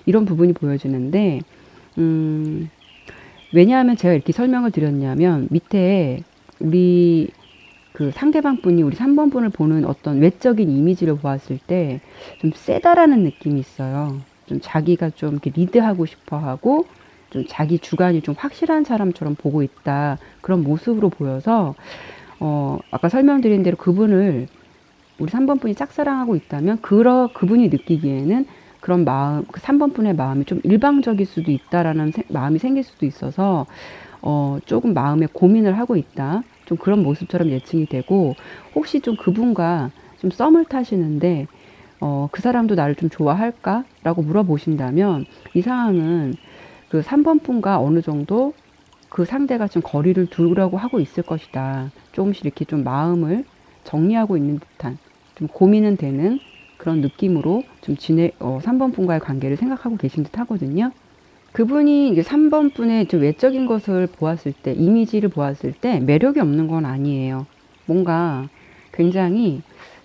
이런 부분이 보여지는데, 음, 왜냐하면 제가 이렇게 설명을 드렸냐면 밑에 우리 그 상대방 분이 우리 3번 분을 보는 어떤 외적인 이미지를 보았을 때 좀 세다라는 느낌이 있어요. 좀 자기가 좀 이렇게 리드하고 싶어 하고 좀 자기 주관이 좀 확실한 사람처럼 보고 있다. 그런 모습으로 보여서, 아까 설명드린 대로 그분을 우리 3번 분이 짝사랑하고 있다면, 그분이 느끼기에는 그런 마음, 그 3번 분의 마음이 좀 일방적일 수도 있다라는 마음이 생길 수도 있어서, 조금 마음에 고민을 하고 있다. 좀 그런 모습처럼 예측이 되고, 혹시 좀 그분과 좀 썸을 타시는데, 그 사람도 나를 좀 좋아할까? 라고 물어보신다면, 이 상황은 그 3번 분과 어느 정도 그 상대가 좀 거리를 두려고 하고 있을 것이다. 조금씩 이렇게 좀 마음을 정리하고 있는 듯한, 좀 고민은 되는 그런 느낌으로 좀 3번 분과의 관계를 생각하고 계신 듯 하거든요. 그분이 이제 3번 분의 좀 외적인 것을 보았을 때, 이미지를 보았을 때 매력이 없는 건 아니에요. 뭔가 굉장히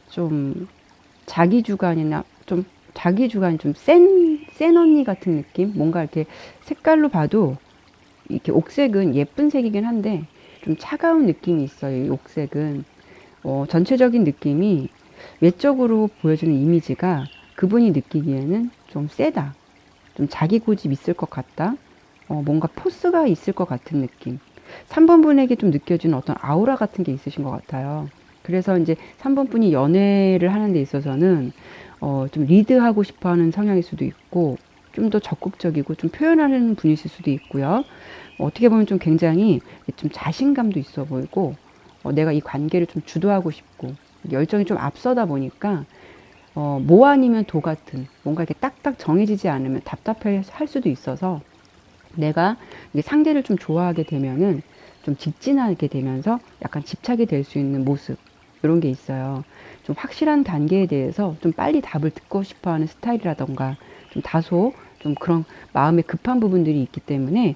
좀 자기 주관이나 좀 자기 주관이 좀 센 언니 같은 느낌? 뭔가 이렇게 색깔로 봐도 이렇게 옥색은 예쁜 색이긴 한데 좀 차가운 느낌이 있어요. 이 옥색은. 전체적인 느낌이 외적으로 보여주는 이미지가 그분이 느끼기에는 좀 세다. 좀 자기 고집 있을 것 같다. 뭔가 포스가 있을 것 같은 느낌. 3번 분에게 좀 느껴지는 어떤 아우라 같은 게 있으신 것 같아요. 그래서 이제 3번 분이 연애를 하는 데 있어서는 좀 리드하고 싶어 하는 성향일 수도 있고, 좀 더 적극적이고 좀 표현하는 분이실 수도 있고요. 어떻게 보면 좀 굉장히 좀 자신감도 있어 보이고, 내가 이 관계를 좀 주도하고 싶고, 열정이 좀 앞서다 보니까, 뭐 아니면 도 같은, 뭔가 이렇게 딱딱 정해지지 않으면 답답해 할 수도 있어서, 내가 이게 상대를 좀 좋아하게 되면은 좀 직진하게 되면서 약간 집착이 될 수 있는 모습. 이런 게 있어요. 좀 확실한 단계에 대해서 좀 빨리 답을 듣고 싶어 하는 스타일이라던가 좀 다소 좀 그런 마음에 급한 부분들이 있기 때문에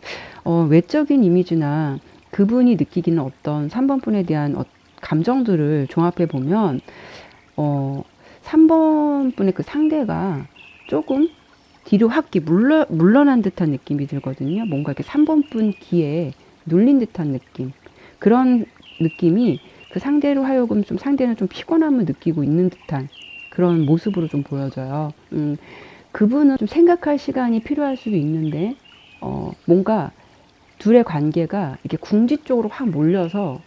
외적인 이미지나 그분이 느끼기는 어떤 3번 분에 대한 감정들을 종합해 보면 어, 3번 분의 그 상대가 조금 뒤로 확 물러난 듯한 느낌이 들거든요. 뭔가 이렇게 3번 분 귀에 눌린 듯한 느낌. 그런 느낌이 그 상대로 하여금 좀 상대는 좀 피곤함을 느끼고 있는 듯한 그런 모습으로 좀 보여져요. 그분은 좀 생각할 시간이 필요할 수도 있는데, 뭔가 둘의 관계가 이렇게 궁지 쪽으로 확 몰려서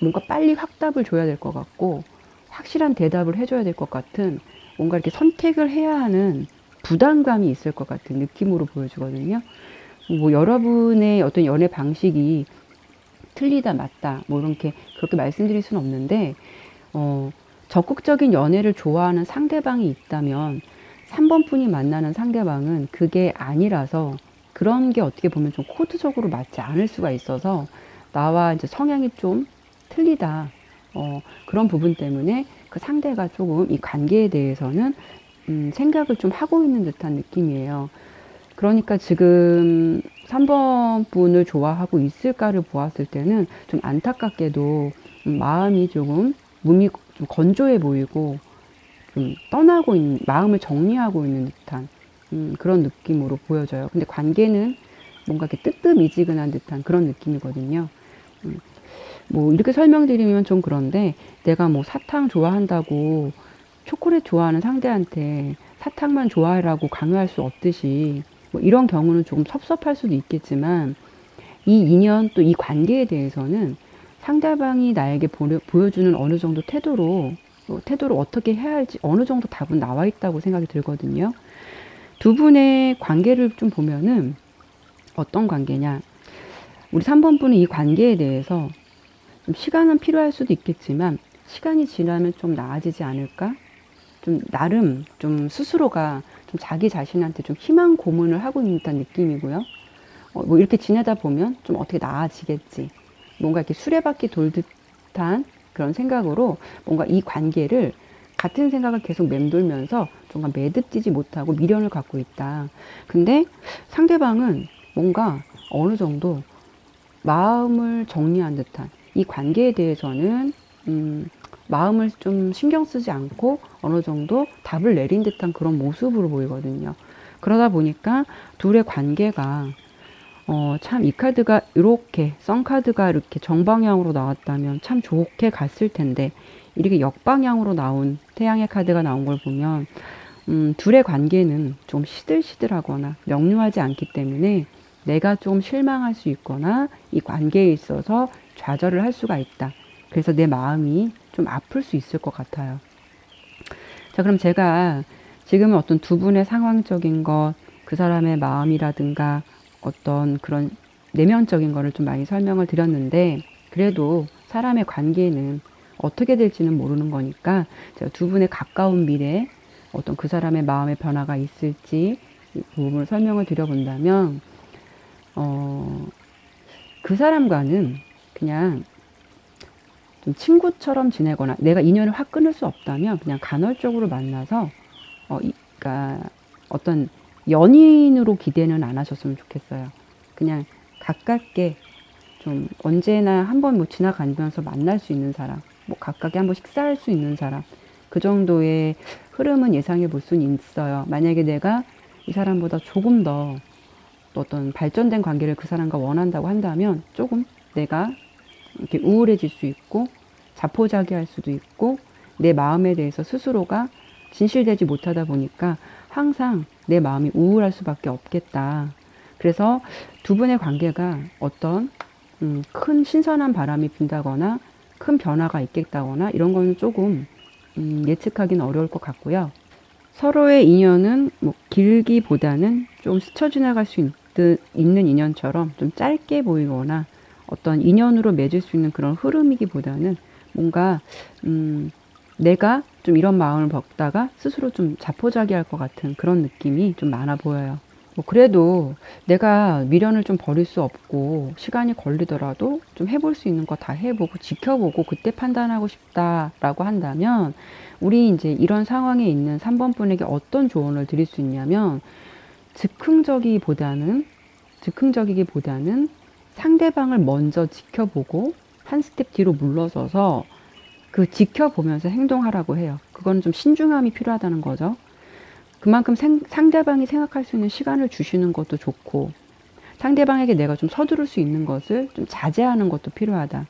뭔가 빨리 확답을 줘야 될 것 같고, 확실한 대답을 해줘야 될 것 같은 뭔가 이렇게 선택을 해야 하는 부담감이 있을 것 같은 느낌으로 보여지거든요. 뭐 여러분의 어떤 연애 방식이 틀리다 맞다 뭐 이렇게 그렇게 말씀드릴 수는 없는데 적극적인 연애를 좋아하는 상대방이 있다면 3번 분이 만나는 상대방은 그게 아니라서 그런 게 어떻게 보면 좀 코드적으로 맞지 않을 수가 있어서 나와 이제 성향이 좀 틀리다. 그런 부분 때문에 그 상대가 조금 이 관계에 대해서는 생각을 좀 하고 있는 듯한 느낌이에요. 그러니까 지금 3번 분을 좋아하고 있을까를 보았을 때는 좀 안타깝게도 마음이 조금 몸이 좀 건조해 보이고 좀 떠나고 있는, 마음을 정리하고 있는 듯한 그런 느낌으로 보여져요. 근데 관계는 뭔가 이렇게 뜨뜻미지근한 듯한 그런 느낌이거든요. 음, 뭐 이렇게 설명드리면 좀 그런데 내가 뭐 사탕 좋아한다고 초콜릿 좋아하는 상대한테 사탕만 좋아해라고 강요할 수 없듯이 뭐 이런 경우는 조금 섭섭할 수도 있겠지만 이 인연 또 이 관계에 대해서는 상대방이 나에게 보여주는 어느 정도 태도로 어떻게 해야 할지 어느 정도 답은 나와 있다고 생각이 들거든요. 두 분의 관계를 좀 보면은 어떤 관계냐. 우리 3번 분은 이 관계에 대해서 좀 시간은 필요할 수도 있겠지만 시간이 지나면 좀 나아지지 않을까? 좀 나름 좀 스스로가 좀 자기 자신한테 좀 희망 고문을 하고 있는 듯한 느낌이고요. 뭐 이렇게 지내다 보면 좀 어떻게 나아지겠지. 뭔가 이렇게 수레바퀴 돌듯한 그런 생각으로 뭔가 이 관계를 같은 생각을 계속 맴돌면서 정말 매듭지지 못하고 미련을 갖고 있다. 근데 상대방은 뭔가 어느 정도 마음을 정리한 듯한 이 관계에 대해서는 마음을 좀 신경 쓰지 않고 어느 정도 답을 내린 듯한 그런 모습으로 보이거든요. 그러다 보니까 둘의 관계가 참 이 카드가 이렇게 썬카드가 이렇게 정방향으로 나왔다면 참 좋게 갔을 텐데 이렇게 역방향으로 나온 태양의 카드가 나온 걸 보면 둘의 관계는 좀 시들시들하거나 명료하지 않기 때문에 내가 좀 실망할 수 있거나 이 관계에 있어서 좌절을 할 수가 있다. 그래서 내 마음이 좀 아플 수 있을 것 같아요. 자, 그럼 제가 지금은 어떤 두 분의 상황적인 것, 그 사람의 마음이라든가 어떤 그런 내면적인 거를 좀 많이 설명을 드렸는데, 그래도 사람의 관계는 어떻게 될지는 모르는 거니까 제가 두 분의 가까운 미래에 어떤 그 사람의 마음의 변화가 있을지 이 부분을 설명을 드려본다면, 어, 그 사람과는 그냥 좀 친구처럼 지내거나 내가 인연을 확 끊을 수 없다면 그냥 간헐적으로 만나서 그러니까 어떤 연인으로 기대는 안 하셨으면 좋겠어요. 그냥 가깝게 좀 언제나 한번 뭐 지나가면서 만날 수 있는 사람, 뭐 가깝게 한번 식사할 수 있는 사람, 그 정도의 흐름은 예상해 볼 수는 있어요. 만약에 내가 이 사람보다 조금 더 어떤 발전된 관계를 그 사람과 원한다고 한다면 조금 내가 이렇게 우울해질 수 있고 자포자기할 수도 있고 내 마음에 대해서 스스로가 진실되지 못하다 보니까 항상 내 마음이 우울할 수밖에 없겠다. 그래서 두 분의 관계가 어떤 큰 신선한 바람이 분다거나 큰 변화가 있겠다거나 이런 거는 조금 예측하기는 어려울 것 같고요. 서로의 인연은 뭐 길기보다는 좀 스쳐 지나갈 수 있는 인연처럼 좀 짧게 보이거나 어떤 인연으로 맺을 수 있는 그런 흐름이기보다는 뭔가 내가 좀 이런 마음을 먹다가 스스로 좀 자포자기할 것 같은 그런 느낌이 좀 많아 보여요. 뭐 그래도 내가 미련을 좀 버릴 수 없고 시간이 걸리더라도 좀 해볼 수 있는 거 다 해보고 지켜보고 그때 판단하고 싶다라고 한다면 우리 이제 이런 상황에 있는 3번 분에게 어떤 조언을 드릴 수 있냐면 즉흥적이기보다는 즉흥적이기보다는 상대방을 먼저 지켜보고 한 스텝 뒤로 물러서서 그 지켜보면서 행동하라고 해요. 그거는 좀 신중함이 필요하다는 거죠. 그만큼 상대방이 생각할 수 있는 시간을 주시는 것도 좋고 상대방에게 내가 좀 서두를 수 있는 것을 좀 자제하는 것도 필요하다.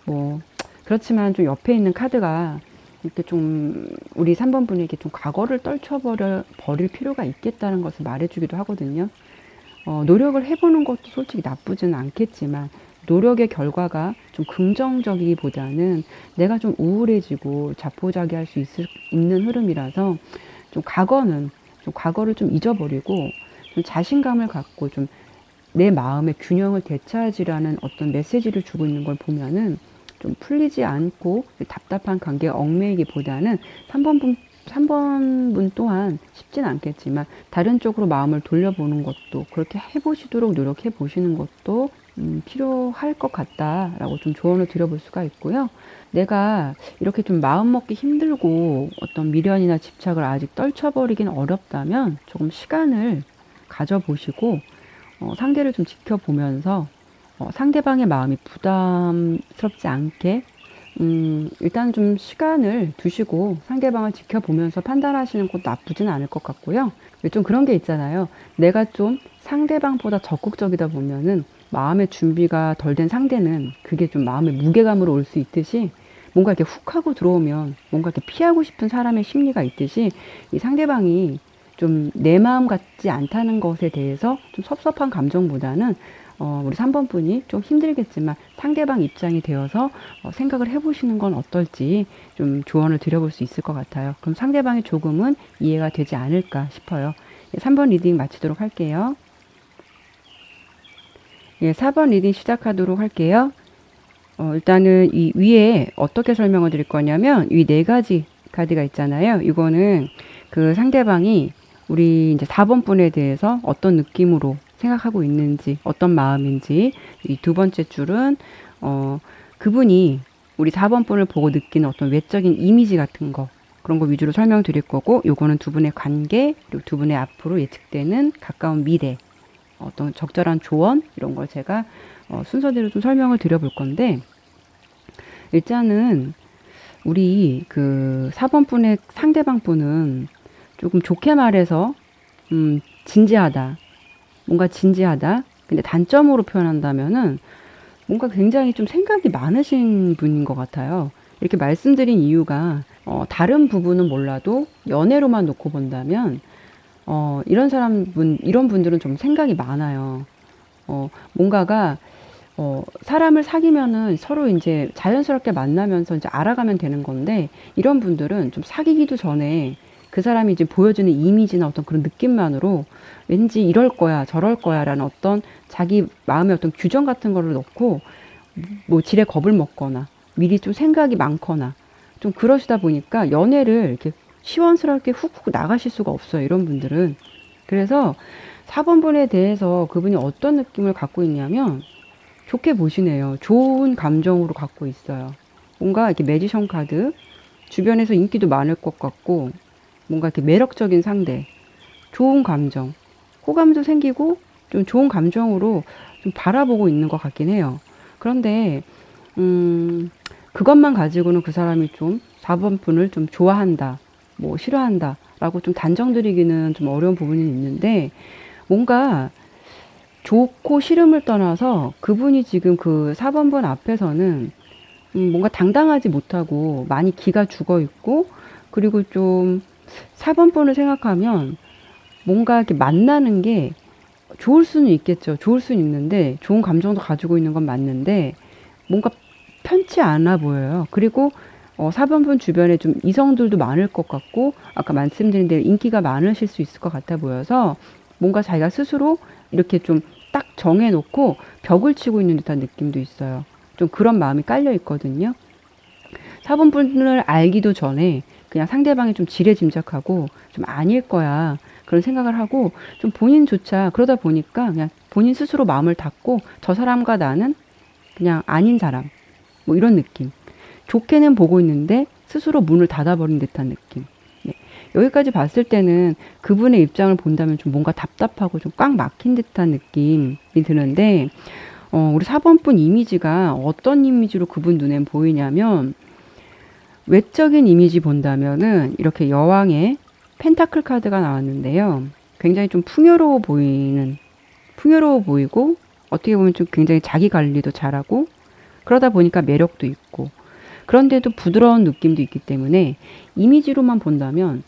뭐 그렇지만 좀 옆에 있는 카드가 이렇게 좀 우리 3번 분에게 좀 과거를 버릴 필요가 있겠다는 것을 말해주기도 하거든요. 노력을 해보는 것도 솔직히 나쁘지는 않겠지만 노력의 결과가 좀 긍정적이기보다는 내가 좀 우울해지고 자포자기할 수 있는 흐름이라서 좀 과거를 좀 잊어버리고 좀 자신감을 갖고 좀 내 마음의 균형을 되찾으라는 어떤 메시지를 주고 있는 걸 보면은 좀 풀리지 않고 답답한 관계에 얽매이기보다는 3번 분, 3번 분 또한 쉽진 않겠지만 다른 쪽으로 마음을 돌려보는 것도 그렇게 해보시도록 노력해 보시는 것도 필요할 것 같다라고 좀 조언을 드려볼 수가 있고요. 내가 이렇게 좀 마음 먹기 힘들고 어떤 미련이나 집착을 아직 떨쳐버리긴 어렵다면 조금 시간을 가져보시고 상대를 좀 지켜보면서 상대방의 마음이 부담스럽지 않게 일단 좀 시간을 두시고 상대방을 지켜보면서 판단하시는 것도 나쁘진 않을 것 같고요. 좀 그런 게 있잖아요. 내가 좀 상대방보다 적극적이다 보면은 마음의 준비가 덜 된 상대는 그게 좀 마음의 무게감으로 올 수 있듯이 뭔가 이렇게 훅 하고 들어오면 뭔가 이렇게 피하고 싶은 사람의 심리가 있듯이 이 상대방이 좀 내 마음 같지 않다는 것에 대해서 좀 섭섭한 감정보다는 우리 3번 분이 좀 힘들겠지만 상대방 입장이 되어서 생각을 해보시는 건 어떨지 좀 조언을 드려볼 수 있을 것 같아요. 그럼 상대방이 조금은 이해가 되지 않을까 싶어요. 3번 리딩 마치도록 할게요. 예, 4번 리딩 시작하도록 할게요. 일단은 이 위에 어떻게 설명을 드릴 거냐면 이 네 가지 카드가 있잖아요. 이거는 그 상대방이 우리 이제 4번 분에 대해서 어떤 느낌으로 생각하고 있는지, 어떤 마음인지, 이 두 번째 줄은, 그분이 우리 4번 분을 보고 느끼는 어떤 외적인 이미지 같은 거, 그런 거 위주로 설명드릴 거고, 요거는 두 분의 관계, 그리고 두 분의 앞으로 예측되는 가까운 미래, 어떤 적절한 조언, 이런 걸 제가 순서대로 좀 설명을 드려볼 건데, 일단은 우리 그 4번 분의 상대방 분은 조금 좋게 말해서, 진지하다. 뭔가 진지하다. 근데 단점으로 표현한다면은 뭔가 굉장히 좀 생각이 많으신 분인 것 같아요. 이렇게 말씀드린 이유가 다른 부분은 몰라도 연애로만 놓고 본다면 이런 분들은 좀 생각이 많아요. 뭔가가 사람을 사귀면은 서로 이제 자연스럽게 만나면서 이제 알아가면 되는 건데 이런 분들은 좀 사귀기도 전에 그 사람이 이제 보여주는 이미지나 어떤 그런 느낌만으로 왠지 이럴 거야, 저럴 거야라는 어떤 자기 마음의 어떤 규정 같은 거를 넣고 뭐 지레 겁을 먹거나 미리 좀 생각이 많거나 좀 그러시다 보니까 연애를 이렇게 시원스럽게 훅훅 나가실 수가 없어요. 이런 분들은. 그래서 4번 분에 대해서 그분이 어떤 느낌을 갖고 있냐면 좋게 보시네요. 좋은 감정으로 갖고 있어요. 뭔가 이렇게 매지션 카드, 주변에서 인기도 많을 것 같고, 뭔가 이렇게 매력적인 상대, 좋은 감정, 호감도 생기고, 좀 좋은 감정으로 좀 바라보고 있는 것 같긴 해요. 그런데, 그것만 가지고는 그 사람이 좀 4번 분을 좀 좋아한다, 뭐 싫어한다, 라고 좀 단정 드리기는 좀 어려운 부분이 있는데, 뭔가 좋고 싫음을 떠나서 그분이 지금 그 4번 분 앞에서는 뭔가 당당하지 못하고 많이 기가 죽어 있고 그리고 좀 4번 분을 생각하면 뭔가 이렇게 만나는 게 좋을 수는 있겠죠. 좋을 수는 있는데 좋은 감정도 가지고 있는 건 맞는데 뭔가 편치 않아 보여요. 그리고 4번 분 주변에 좀 이성들도 많을 것 같고 아까 말씀드린 대로 인기가 많으실 수 있을 것 같아 보여서 뭔가 자기가 스스로 이렇게 좀 딱 정해놓고 벽을 치고 있는 듯한 느낌도 있어요. 좀 그런 마음이 깔려 있거든요. 4번 분을 알기도 전에 그냥 상대방이 좀 지레짐작하고 좀 아닐 거야. 그런 생각을 하고 좀 본인조차 그러다 보니까 그냥 본인 스스로 마음을 닫고 저 사람과 나는 그냥 아닌 사람 뭐 이런 느낌. 좋게는 보고 있는데 스스로 문을 닫아버린 듯한 느낌. 네. 여기까지 봤을 때는 그분의 입장을 본다면 좀 뭔가 답답하고 좀 꽉 막힌 듯한 느낌이 드는데 우리 4번분 이미지가 어떤 이미지로 그분 눈엔 보이냐면 외적인 이미지 본다면은 이렇게 여왕의 펜타클 카드가 나왔는데요. 굉장히 좀 풍요로워 보이고 어떻게 보면 좀 굉장히 자기 관리도 잘하고 그러다 보니까 매력도 있고 그런데도 부드러운 느낌도 있기 때문에 이미지로만 본다면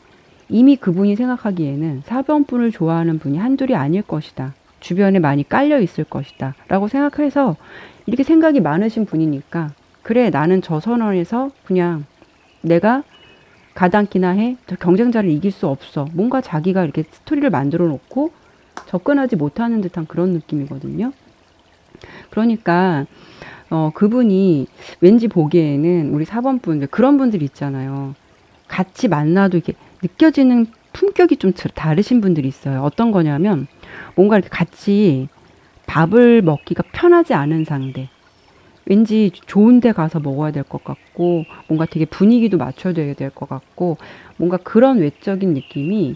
이미 그분이 생각하기에는 4번분을 좋아하는 분이 한둘이 아닐 것이다. 주변에 많이 깔려 있을 것이다. 라고 생각해서 이렇게 생각이 많으신 분이니까 그래 나는 저 선언에서 그냥 내가 가당키나 해. 저 경쟁자를 이길 수 없어. 뭔가 자기가 이렇게 스토리를 만들어 놓고 접근하지 못하는 듯한 그런 느낌이거든요. 그러니까 그분이 왠지 보기에는 우리 4번분 그런 분들 있잖아요. 같이 만나도 이렇게 느껴지는 품격이 좀 다르신 분들이 있어요. 어떤 거냐면 뭔가 이렇게 같이 밥을 먹기가 편하지 않은 상대. 왠지 좋은 데 가서 먹어야 될 것 같고 뭔가 되게 분위기도 맞춰줘야 될 것 같고 뭔가 그런 외적인 느낌이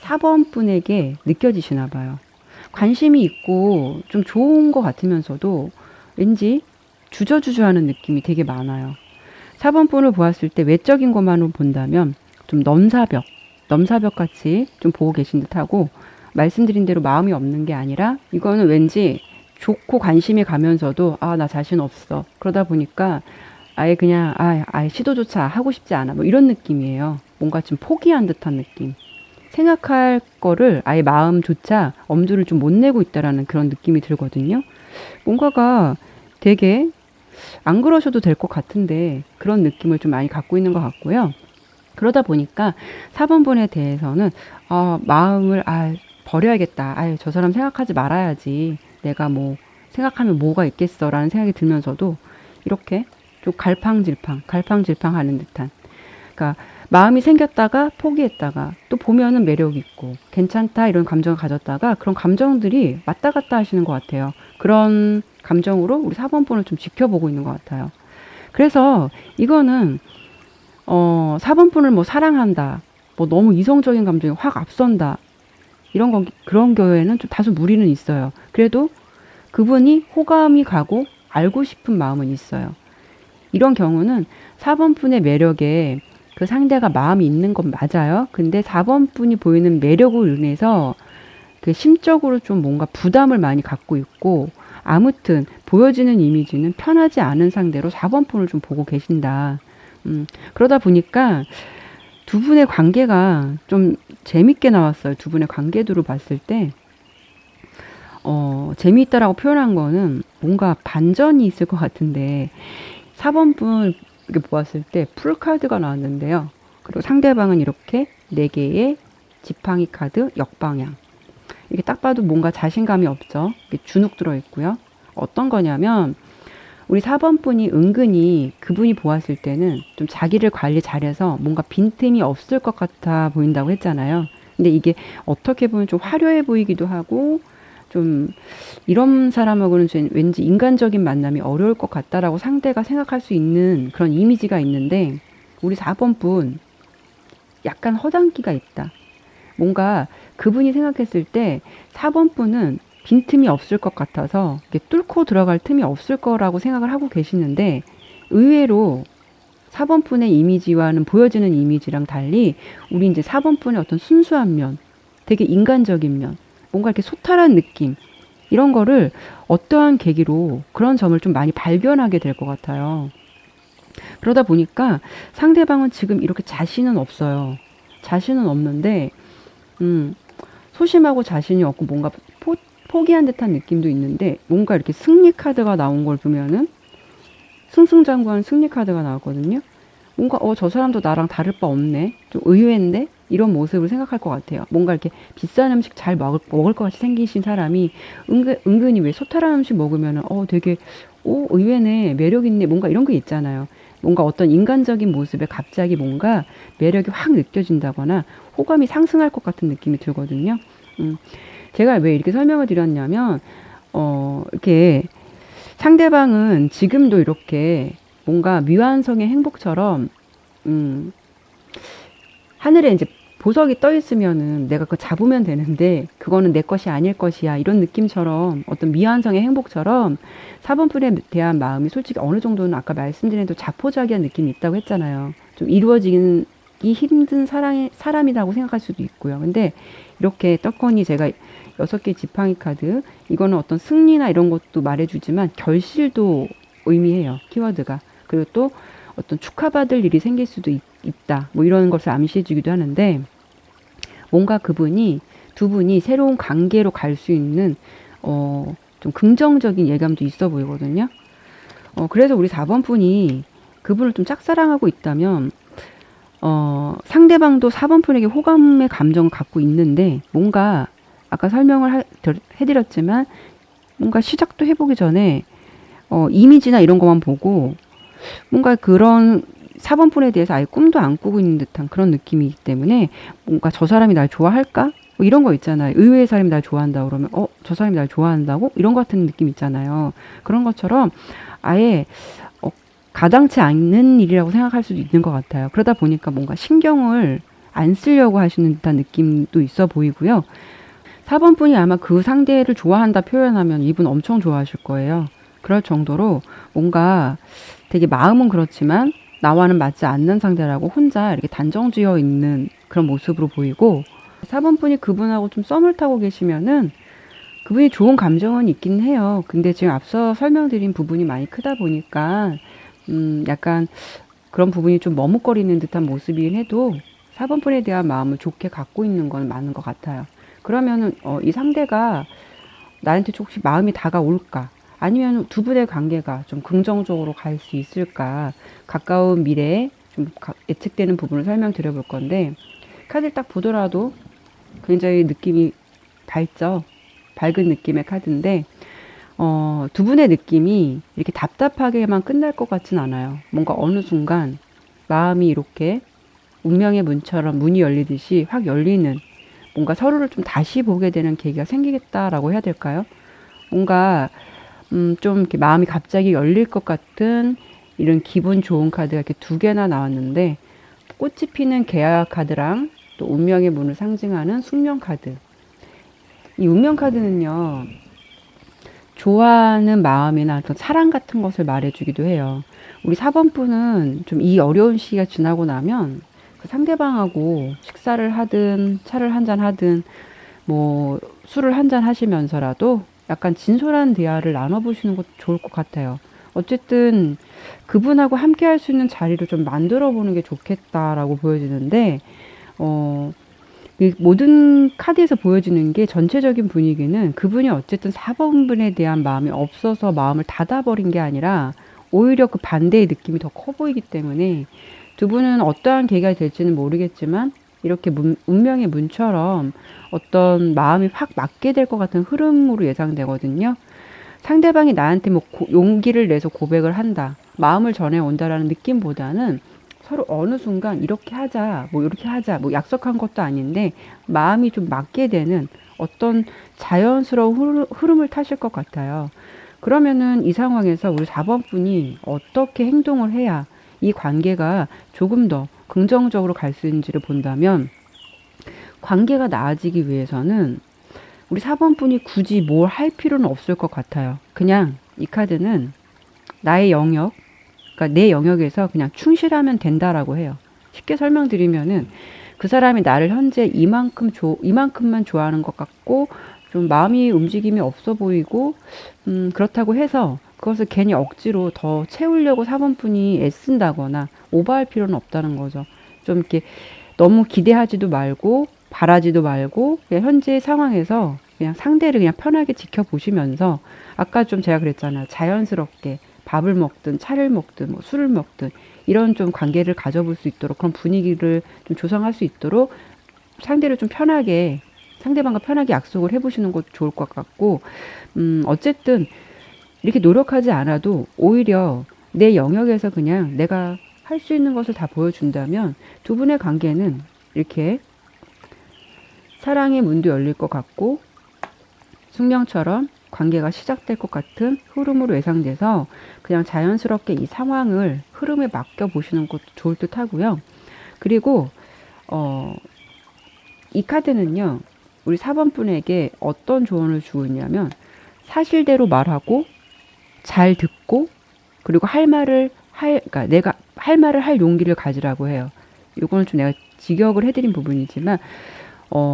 4번 분에게 느껴지시나 봐요. 관심이 있고 좀 좋은 것 같으면서도 왠지 주저주저하는 느낌이 되게 많아요. 4번 분을 보았을 때 외적인 것만으로 본다면 좀 넘사벽 같이 좀 보고 계신 듯하고 말씀드린 대로 마음이 없는 게 아니라 이거는 왠지 좋고 관심이 가면서도 아, 나 자신 없어. 그러다 보니까 아예 그냥 아예 시도조차 하고 싶지 않아. 뭐 이런 느낌이에요. 뭔가 좀 포기한 듯한 느낌. 생각할 거를 아예 마음조차 엄두를 좀 못 내고 있다라는 그런 느낌이 들거든요. 뭔가가 되게 안 그러셔도 될 것 같은데 그런 느낌을 좀 많이 갖고 있는 것 같고요. 그러다 보니까 4번분에 대해서는 마음을 버려야겠다. 저 사람 생각하지 말아야지. 내가 뭐 생각하면 뭐가 있겠어라는 생각이 들면서도 이렇게 좀 갈팡질팡 하는 듯한. 그러니까 마음이 생겼다가 포기했다가 또 보면은 매력 있고 괜찮다 이런 감정을 가졌다가 그런 감정들이 왔다 갔다 하시는 것 같아요. 그런 감정으로 우리 4번분을 좀 지켜보고 있는 것 같아요. 그래서 이거는 4번분을 뭐 사랑한다, 뭐 너무 이성적인 감정이 확 앞선다 그런 경우에는 좀 다소 무리는 있어요. 그래도 그분이 호감이 가고 알고 싶은 마음은 있어요. 이런 경우는 4번분의 매력에 그 상대가 마음이 있는 건 맞아요. 근데 4번분이 보이는 매력으로 인해서 그 심적으로 좀 뭔가 부담을 많이 갖고 있고 아무튼 보여지는 이미지는 편하지 않은 상대로 4번분을 좀 보고 계신다. 그러다 보니까 두 분의 관계가 좀 재밌게 나왔어요. 두 분의 관계도를 봤을 때 재미있다라고 표현한 거는 뭔가 반전이 있을 것 같은데 4번분 이렇게 보았을 때 풀카드가 나왔는데요. 그리고 상대방은 이렇게 4개의 지팡이 카드 역방향. 이게 딱 봐도 뭔가 자신감이 없죠. 이게 주눅 들어 있고요. 어떤 거냐면 우리 4번분이 은근히 그분이 보았을 때는 좀 자기를 관리 잘해서 뭔가 빈틈이 없을 것 같아 보인다고 했잖아요. 근데 이게 어떻게 보면 좀 화려해 보이기도 하고 좀 이런 사람하고는 왠지 인간적인 만남이 어려울 것 같다라고 상대가 생각할 수 있는 그런 이미지가 있는데 우리 4번분 약간 허당기가 있다. 뭔가 그분이 생각했을 때 4번분은 빈틈이 없을 것 같아서 뚫고 들어갈 틈이 없을 거라고 생각을 하고 계시는데 의외로 4번분의 이미지와는 보여지는 이미지랑 달리 우리 이제 4번분의 어떤 순수한 면, 되게 인간적인 면, 뭔가 이렇게 소탈한 느낌 이런 거를 어떠한 계기로 그런 점을 좀 많이 발견하게 될 것 같아요. 그러다 보니까 상대방은 지금 이렇게 자신은 없어요. 자신은 없는데 소심하고 자신이 없고 뭔가 포기한 듯한 느낌도 있는데 뭔가 이렇게 승리 카드가 나온 걸 보면은 승승장구한 승리 카드가 나왔거든요. 뭔가 저 사람도 나랑 다를 바 없네. 좀 의외인데 이런 모습을 생각할 것 같아요. 뭔가 이렇게 비싼 음식 잘 먹을 것 같이 생기신 사람이 은근히 왜 소탈한 음식 먹으면은 되게 의외네 매력 있네 뭔가 이런 게 있잖아요. 뭔가 어떤 인간적인 모습에 갑자기 뭔가 매력이 확 느껴진다거나 호감이 상승할 것 같은 느낌이 들거든요. 음, 제가 왜 이렇게 설명을 드렸냐면, 이렇게 상대방은 지금도 이렇게 뭔가 미완성의 행복처럼, 음, 하늘에 이제 보석이 떠 있으면은 내가 그거 잡으면 되는데 그거는 내 것이 아닐 것이야 이런 느낌처럼 어떤 미완성의 행복처럼 4번 분에 대한 마음이 솔직히 어느 정도는 아까 말씀드린 대로 자포자기한 느낌이 있다고 했잖아요. 좀 이루어지기 힘든 사람이라고 생각할 수도 있고요. 근데 이렇게 떡하니 제가 6개 지팡이 카드, 이거는 어떤 승리나 이런 것도 말해주지만 결실도 의미해요. 키워드가. 그리고 또 어떤 축하받을 일이 생길 수도 있다. 뭐 이런 것을 암시해주기도 하는데, 뭔가 두 분이 새로운 관계로 갈 수 있는, 좀 긍정적인 예감도 있어 보이거든요. 그래서 우리 4번 분이 그분을 좀 짝사랑하고 있다면, 상대방도 4번 분에게 호감의 감정을 갖고 있는데, 뭔가, 아까 해드렸지만, 뭔가 시작도 해보기 전에, 이미지나 이런 것만 보고, 뭔가 그런 4번 분에 대해서 아예 꿈도 안 꾸고 있는 듯한 그런 느낌이기 때문에 뭔가 저 사람이 날 좋아할까? 뭐 이런 거 있잖아요. 의외의 사람이 날 좋아한다 그러면 저 사람이 날 좋아한다고? 이런 것 같은 느낌 있잖아요. 그런 것처럼 아예 가당치 않는 일이라고 생각할 수도 있는 것 같아요. 그러다 보니까 뭔가 신경을 안 쓰려고 하시는 듯한 느낌도 있어 보이고요. 4번 분이 아마 그 상대를 좋아한다 표현하면 이분 엄청 좋아하실 거예요. 그럴 정도로 뭔가 되게 마음은 그렇지만 나와는 맞지 않는 상대라고 혼자 이렇게 단정지어 있는 그런 모습으로 보이고, 4번 분이 그분하고 좀 썸을 타고 계시면은 그분이 좋은 감정은 있긴 해요. 근데 지금 앞서 설명드린 부분이 많이 크다 보니까 약간 그런 부분이 좀 머뭇거리는 듯한 모습이긴 해도 4번 분에 대한 마음을 좋게 갖고 있는 건 맞는 것 같아요. 그러면은 이 상대가 나한테 혹시 마음이 다가올까? 아니면 두 분의 관계가 좀 긍정적으로 갈 수 있을까? 가까운 미래에 좀 예측되는 부분을 설명드려 볼 건데, 카드를 딱 보더라도 굉장히 느낌이 밝죠? 밝은 느낌의 카드인데, 두 분의 느낌이 이렇게 답답하게만 끝날 것 같진 않아요. 뭔가 어느 순간 마음이 이렇게 운명의 문처럼 문이 열리듯이 확 열리는, 뭔가 서로를 좀 다시 보게 되는 계기가 생기겠다라고 해야 될까요? 뭔가 좀 이렇게 마음이 갑자기 열릴 것 같은 이런 기분 좋은 카드가 이렇게 두 개나 나왔는데, 꽃이 피는 개화 카드랑 또 운명의 문을 상징하는 숙명 카드. 이 운명 카드는요, 좋아하는 마음이나 어떤 사랑 같은 것을 말해주기도 해요. 우리 4번 분은 좀 이 어려운 시기가 지나고 나면 그 상대방하고 식사를 하든 차를 한잔 하든 뭐 술을 한잔 하시면서라도 약간 진솔한 대화를 나눠보시는 것도 좋을 것 같아요. 어쨌든 그분하고 함께 할 수 있는 자리를 좀 만들어 보는 게 좋겠다라고 보여지는데, 어, 이 모든 카드에서 보여지는 게 전체적인 분위기는 그분이 어쨌든 4번분에 대한 마음이 없어서 마음을 닫아버린 게 아니라 오히려 그 반대의 느낌이 더 커 보이기 때문에 두 분은 어떠한 계기가 될지는 모르겠지만 이렇게 운명의 문처럼 어떤 마음이 확 맞게 될 것 같은 흐름으로 예상되거든요. 상대방이 나한테 뭐 용기를 내서 고백을 한다, 마음을 전해온다라는 느낌보다는 서로 어느 순간 이렇게 하자, 뭐 이렇게 하자, 뭐 약속한 것도 아닌데 마음이 좀 맞게 되는 어떤 자연스러운 흐름을 타실 것 같아요. 그러면은 이 상황에서 우리 4번 분이 어떻게 행동을 해야 이 관계가 조금 더 긍정적으로 갈 수 있는지를 본다면, 관계가 나아지기 위해서는 우리 4번 분이 굳이 뭘 할 필요는 없을 것 같아요. 그냥 이 카드는 나의 영역, 그러니까 내 영역에서 그냥 충실하면 된다라고 해요. 쉽게 설명드리면은 그 사람이 나를 현재 이만큼만 좋아하는 것 같고 좀 마음이 움직임이 없어 보이고 그렇다고 해서 그것을 괜히 억지로 더 채우려고 4번 분이 애쓴다거나 오버할 필요는 없다는 거죠. 좀 이렇게 너무 기대하지도 말고 바라지도 말고 그냥 현재 상황에서 그냥 상대를 그냥 편하게 지켜보시면서, 아까 좀 제가 그랬잖아요. 자연스럽게 밥을 먹든 차를 먹든 뭐 술을 먹든 이런 좀 관계를 가져볼 수 있도록, 그런 분위기를 좀 조성할 수 있도록 상대를 좀 편하게, 상대방과 편하게 약속을 해보시는 것도 좋을 것 같고, 어쨌든 이렇게 노력하지 않아도 오히려 내 영역에서 그냥 내가 할 수 있는 것을 다 보여준다면 두 분의 관계는 이렇게 사랑의 문도 열릴 것 같고 숙명처럼 관계가 시작될 것 같은 흐름으로 예상돼서 그냥 자연스럽게 이 상황을 흐름에 맡겨 보시는 것도 좋을 듯 하고요. 그리고 이 카드는요, 우리 4번 분에게 어떤 조언을 주고 있냐면 사실대로 말하고 잘 듣고 그리고 그러니까 내가 할 말을 할 용기를 가지라고 해요. 이거는 좀 내가 직역을 해드린 부분이지만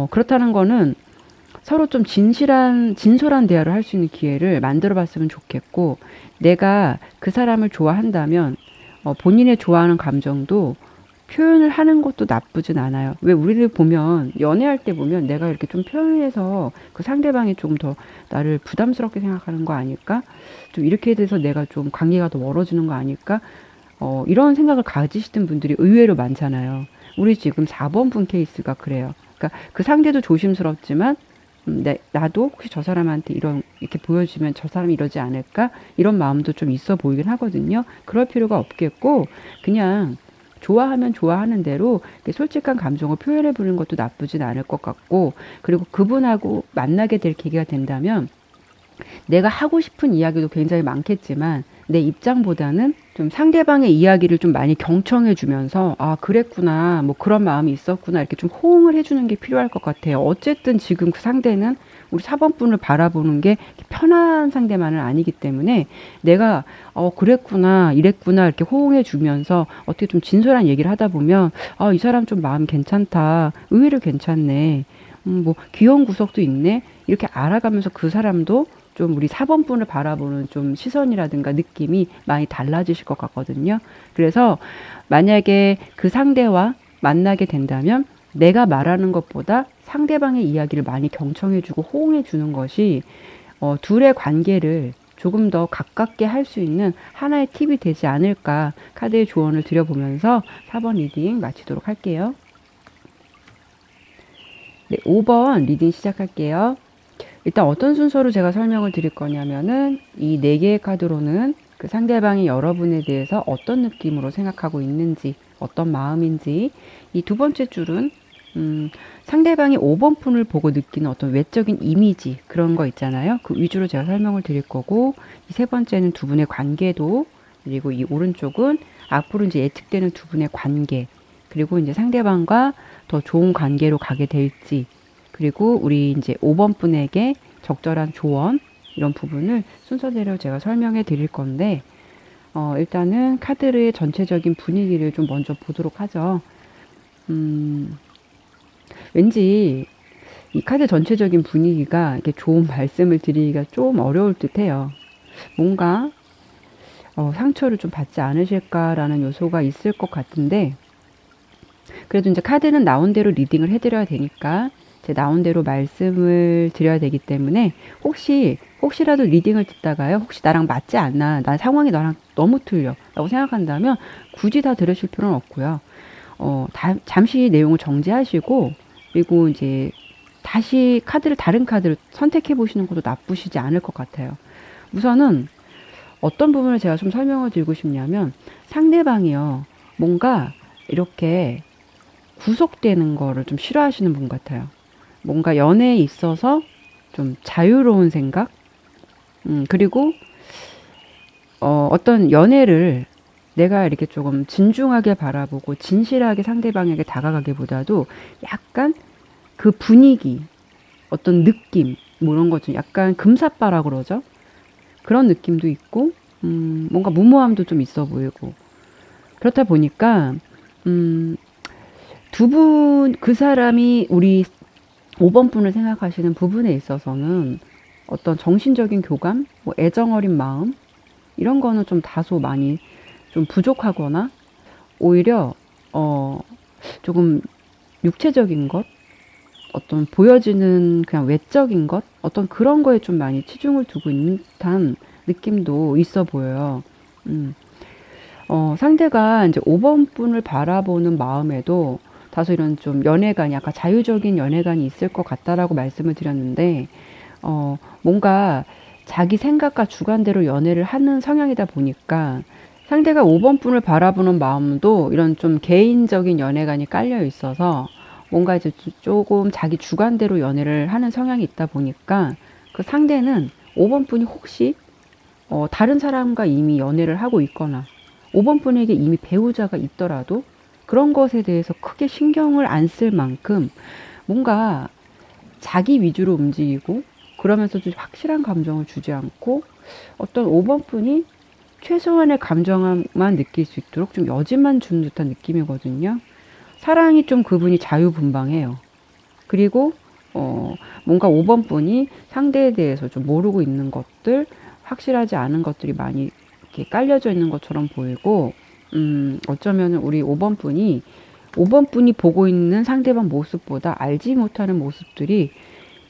그렇다는 거는 서로 좀 진솔한 대화를 할 수 있는 기회를 만들어 봤으면 좋겠고, 내가 그 사람을 좋아한다면, 본인의 좋아하는 감정도 표현을 하는 것도 나쁘진 않아요. 왜 우리를 보면, 연애할 때 보면 내가 이렇게 좀 표현해서 그 상대방이 조금 더 나를 부담스럽게 생각하는 거 아닐까? 좀 이렇게 돼서 내가 좀 관계가 더 멀어지는 거 아닐까? 이런 생각을 가지시는 분들이 의외로 많잖아요. 우리 지금 4번 분 케이스가 그래요. 그러니까 그 상대도 조심스럽지만 나도 혹시 저 사람한테 이렇게 보여주면 저 사람이 이러지 않을까? 이런 마음도 좀 있어 보이긴 하거든요. 그럴 필요가 없겠고, 그냥 좋아하면 좋아하는 대로 솔직한 감정을 표현해 보는 것도 나쁘진 않을 것 같고, 그리고 그분하고 만나게 될 계기가 된다면, 내가 하고 싶은 이야기도 굉장히 많겠지만 내 입장보다는 좀 상대방의 이야기를 좀 많이 경청해 주면서 아 그랬구나 뭐 그런 마음이 있었구나 이렇게 좀 호응을 해주는 게 필요할 것 같아요. 어쨌든 지금 그 상대는 우리 4번 분을 바라보는 게 편한 상대만은 아니기 때문에 내가 그랬구나 이랬구나 이렇게 호응해 주면서 어떻게 좀 진솔한 얘기를 하다 보면 이 사람 좀 마음 괜찮다 의외로 괜찮네 뭐 귀여운 구석도 있네 이렇게 알아가면서 그 사람도 좀 우리 4번 분을 바라보는 좀 시선이라든가 느낌이 많이 달라지실 것 같거든요. 그래서 만약에 그 상대와 만나게 된다면 내가 말하는 것보다 상대방의 이야기를 많이 경청해주고 호응해주는 것이 둘의 관계를 조금 더 가깝게 할 수 있는 하나의 팁이 되지 않을까 카드의 조언을 드려보면서 4번 리딩 마치도록 할게요. 네, 5번 리딩 시작할게요. 일단 어떤 순서로 제가 설명을 드릴 거냐면은 이 4개의 카드로는 그 상대방이 여러분에 대해서 어떤 느낌으로 생각하고 있는지 어떤 마음인지 이 두 번째 줄은 상대방이 5번 푼을 보고 느끼는 어떤 외적인 이미지 그런 거 있잖아요. 그 위주로 제가 설명을 드릴 거고 이 세 번째는 두 분의 관계도 그리고 이 오른쪽은 앞으로 이제 예측되는 두 분의 관계 그리고 이제 상대방과 더 좋은 관계로 가게 될지 그리고 우리 이제 5번 분에게 적절한 조언 이런 부분을 순서대로 제가 설명해 드릴 건데 일단은 카드의 전체적인 분위기를 좀 먼저 보도록 하죠. 왠지 이 카드 전체적인 분위기가 이렇게 좋은 말씀을 드리기가 좀 어려울 듯해요. 뭔가 상처를 좀 받지 않으실까라는 요소가 있을 것 같은데 그래도 이제 카드는 나온 대로 리딩을 해드려야 되니까 제 나온 대로 말씀을 드려야 되기 때문에 혹시라도 리딩을 듣다가요. 혹시 나랑 맞지 않나, 나 상황이 나랑 너무 틀려 라고 생각한다면 굳이 다 들으실 필요는 없고요. 잠시 내용을 정지하시고 그리고 이제 다시 다른 카드를 선택해 보시는 것도 나쁘시지 않을 것 같아요. 우선은 어떤 부분을 제가 좀 설명을 드리고 싶냐면 상대방이요. 뭔가 이렇게 구속되는 거를 좀 싫어하시는 분 같아요. 뭔가 연애에 있어서 좀 자유로운 생각? 그리고, 어떤 연애를 내가 이렇게 조금 진중하게 바라보고 진실하게 상대방에게 다가가기보다도 약간 그 분위기, 어떤 느낌, 뭐 이런 것 좀 약간 금사빠라 그러죠? 그런 느낌도 있고, 뭔가 무모함도 좀 있어 보이고. 그렇다 보니까, 음, 그 사람이 우리 5번 분을 생각하시는 부분에 있어서는 어떤 정신적인 교감, 뭐 애정 어린 마음, 이런 거는 좀 다소 많이 좀 부족하거나 오히려, 조금 육체적인 것, 어떤 보여지는 그냥 외적인 것, 어떤 그런 거에 좀 많이 치중을 두고 있는 듯한 느낌도 있어 보여요. 음. 상대가 이제 5번 분을 바라보는 마음에도 다소 이런 좀 연애관이, 아까 자유적인 연애관이 있을 것 같다라고 말씀을 드렸는데, 뭔가 자기 생각과 주관대로 연애를 하는 성향이다 보니까 상대가 5번 분을 바라보는 마음도 이런 좀 개인적인 연애관이 깔려 있어서 뭔가 이제 조금 자기 주관대로 연애를 하는 성향이 있다 보니까 그 상대는 5번 분이 혹시 다른 사람과 이미 연애를 하고 있거나 5번 분에게 이미 배우자가 있더라도 그런 것에 대해서 크게 신경을 안 쓸 만큼 뭔가 자기 위주로 움직이고 그러면서도 확실한 감정을 주지 않고 어떤 5번 분이 최소한의 감정만 느낄 수 있도록 좀 여지만 주는 듯한 느낌이거든요. 사랑이 좀 그분이 자유분방해요. 그리고 뭔가 5번 분이 상대에 대해서 좀 모르고 있는 것들, 확실하지 않은 것들이 많이 이렇게 깔려져 있는 것처럼 보이고, 어쩌면 우리 5번 분이 5번 분이 보고 있는 상대방 모습보다 알지 못하는 모습들이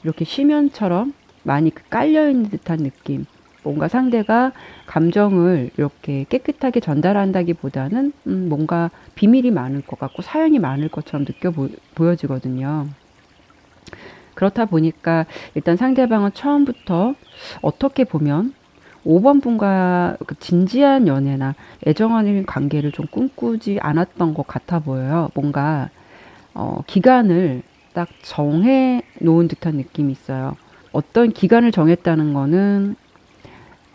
이렇게 심연처럼 많이 깔려 있는 듯한 느낌. 뭔가 상대가 감정을 이렇게 깨끗하게 전달한다기보다는 뭔가 비밀이 많을 것 같고 사연이 많을 것처럼 보여지거든요. 그렇다 보니까 일단 상대방은 처음부터 어떻게 보면 5번 분과 그 진지한 연애나 애정하는 관계를 좀 꿈꾸지 않았던 것 같아 보여요. 뭔가 기간을 딱 정해 놓은 듯한 느낌이 있어요. 어떤 기간을 정했다는 거는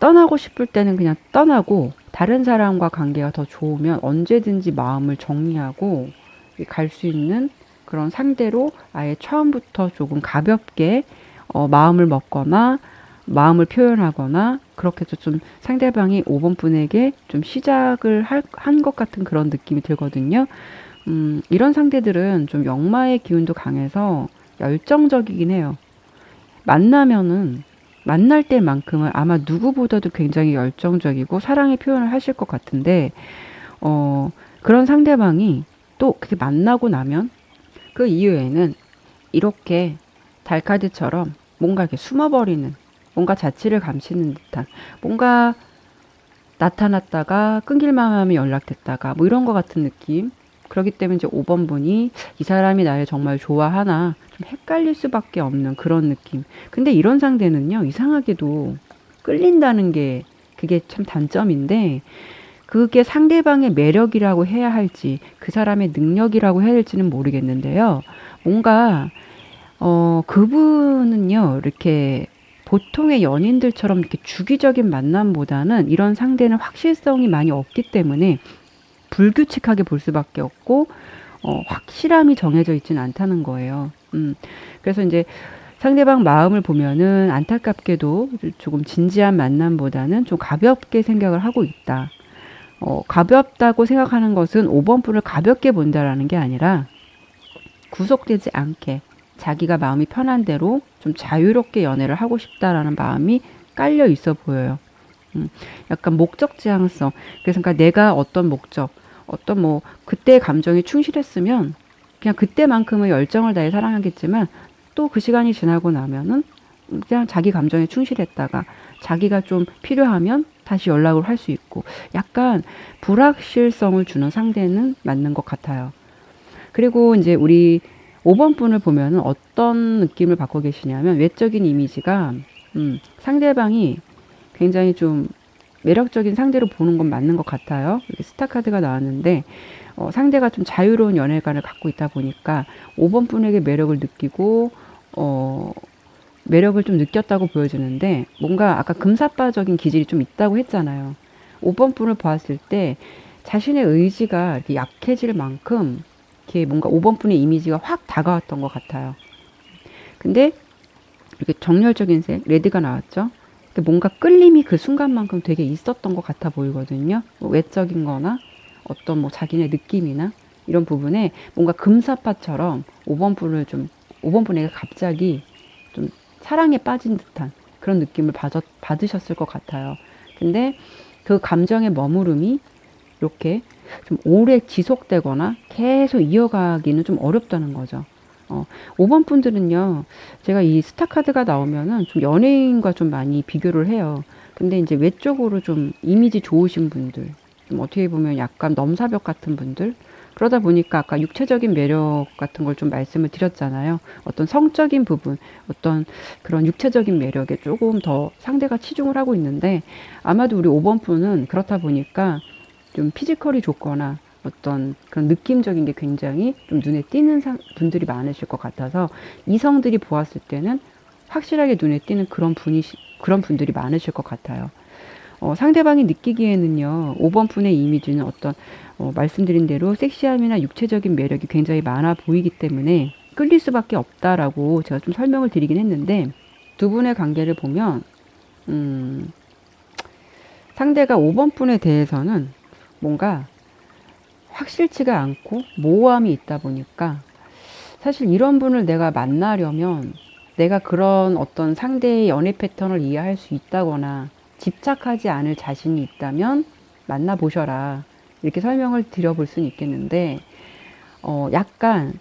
떠나고 싶을 때는 그냥 떠나고 다른 사람과 관계가 더 좋으면 언제든지 마음을 정리하고 갈 수 있는 그런 상대로 아예 처음부터 조금 가볍게 마음을 먹거나 마음을 표현하거나 그렇게 해서 좀 상대방이 5번 분에게 좀 시작을 한 것 같은 그런 느낌이 들거든요. 이런 상대들은 좀 역마의 기운도 강해서 열정적이긴 해요. 만나면은 만날 때만큼은 아마 누구보다도 굉장히 열정적이고 사랑의 표현을 하실 것 같은데, 그런 상대방이 또 그렇게 만나고 나면 그 이후에는 이렇게 달카드처럼 뭔가 이렇게 숨어버리는, 뭔가 자취를 감추는 듯한, 뭔가 나타났다가 끊길만 하면 연락됐다가 뭐 이런 것 같은 느낌. 그렇기 때문에 이제 5번 분이 이 사람이 나를 정말 좋아하나 좀 헷갈릴 수밖에 없는 그런 느낌. 근데 이런 상대는요, 이상하게도 끌린다는 게 그게 참 단점인데, 그게 상대방의 매력이라고 해야 할지, 그 사람의 능력이라고 해야 할지는 모르겠는데요. 뭔가, 그분은요, 이렇게 보통의 연인들처럼 이렇게 주기적인 만남보다는 이런 상대는 확실성이 많이 없기 때문에 불규칙하게 볼 수밖에 없고 확실함이 정해져 있지는 않다는 거예요. 그래서 이제 상대방 마음을 보면은 안타깝게도 조금 진지한 만남보다는 좀 가볍게 생각을 하고 있다. 가볍다고 생각하는 것은 5번 분을 가볍게 본다라는 게 아니라 구속되지 않게 자기가 마음이 편한 대로 좀 자유롭게 연애를 하고 싶다라는 마음이 깔려 있어 보여요. 약간 목적 지향성. 그래서 그러니까 내가 어떤 목적, 어떤 뭐 그때 감정이 충실했으면 그냥 그때만큼은 열정을 다해 사랑하겠지만 또 그 시간이 지나고 나면은 그냥 자기 감정에 충실했다가 자기가 좀 필요하면 다시 연락을 할 수 있고 약간 불확실성을 주는 상대는 맞는 것 같아요. 그리고 이제 우리 5번 분을 보면은 어떤 느낌을 받고 계시냐면 외적인 이미지가 상대방이 굉장히 좀 매력적인 상대로 보는 건 맞는 것 같아요. 이렇게 스타 카드가 나왔는데 상대가 좀 자유로운 연애관을 갖고 있다 보니까 5번 분에게 매력을 느끼고 매력을 좀 느꼈다고 보여지는데 뭔가 아까 금사빠적인 기질이 좀 있다고 했잖아요. 5번 분을 보았을 때 자신의 의지가 이렇게 약해질 만큼 이렇게 뭔가 5번 분의 이미지가 확 다가왔던 것 같아요. 근데 이렇게 정열적인 색, 레드가 나왔죠. 뭔가 끌림이 그 순간만큼 되게 있었던 것 같아 보이거든요. 뭐 외적인 거나 어떤 뭐 자기네 느낌이나 이런 부분에 뭔가 금사파처럼 5번 분에게 갑자기 좀 사랑에 빠진 듯한 그런 느낌을 받으셨을 것 같아요. 근데 그 감정의 머무름이 이렇게 좀 오래 지속되거나 계속 이어가기는 좀 어렵다는 거죠. 5번 분들은요, 제가 이 스타 카드가 나오면은 좀 연예인과 좀 많이 비교를 해요. 근데 이제 외적으로 좀 이미지 좋으신 분들, 좀 어떻게 보면 약간 넘사벽 같은 분들, 그러다 보니까 아까 육체적인 매력 같은 걸 좀 말씀을 드렸잖아요. 어떤 성적인 부분, 어떤 그런 육체적인 매력에 조금 더 상대가 치중을 하고 있는데, 아마도 우리 5번 분은 그렇다 보니까 좀 피지컬이 좋거나 어떤 그런 느낌적인 게 굉장히 좀 눈에 띄는 분들이 많으실 것 같아서 이성들이 보았을 때는 확실하게 눈에 띄는 그런 분들이 많으실 것 같아요. 상대방이 느끼기에는요, 5번 분의 이미지는 어떤, 말씀드린 대로 섹시함이나 육체적인 매력이 굉장히 많아 보이기 때문에 끌릴 수밖에 없다라고 제가 좀 설명을 드리긴 했는데, 두 분의 관계를 보면, 음, 상대가 5번 분에 대해서는 뭔가 확실치가 않고 모호함이 있다 보니까 사실 이런 분을 내가 만나려면 내가 그런 어떤 상대의 연애 패턴을 이해할 수 있다거나 집착하지 않을 자신이 있다면 만나보셔라. 이렇게 설명을 드려볼 수는 있겠는데, 약간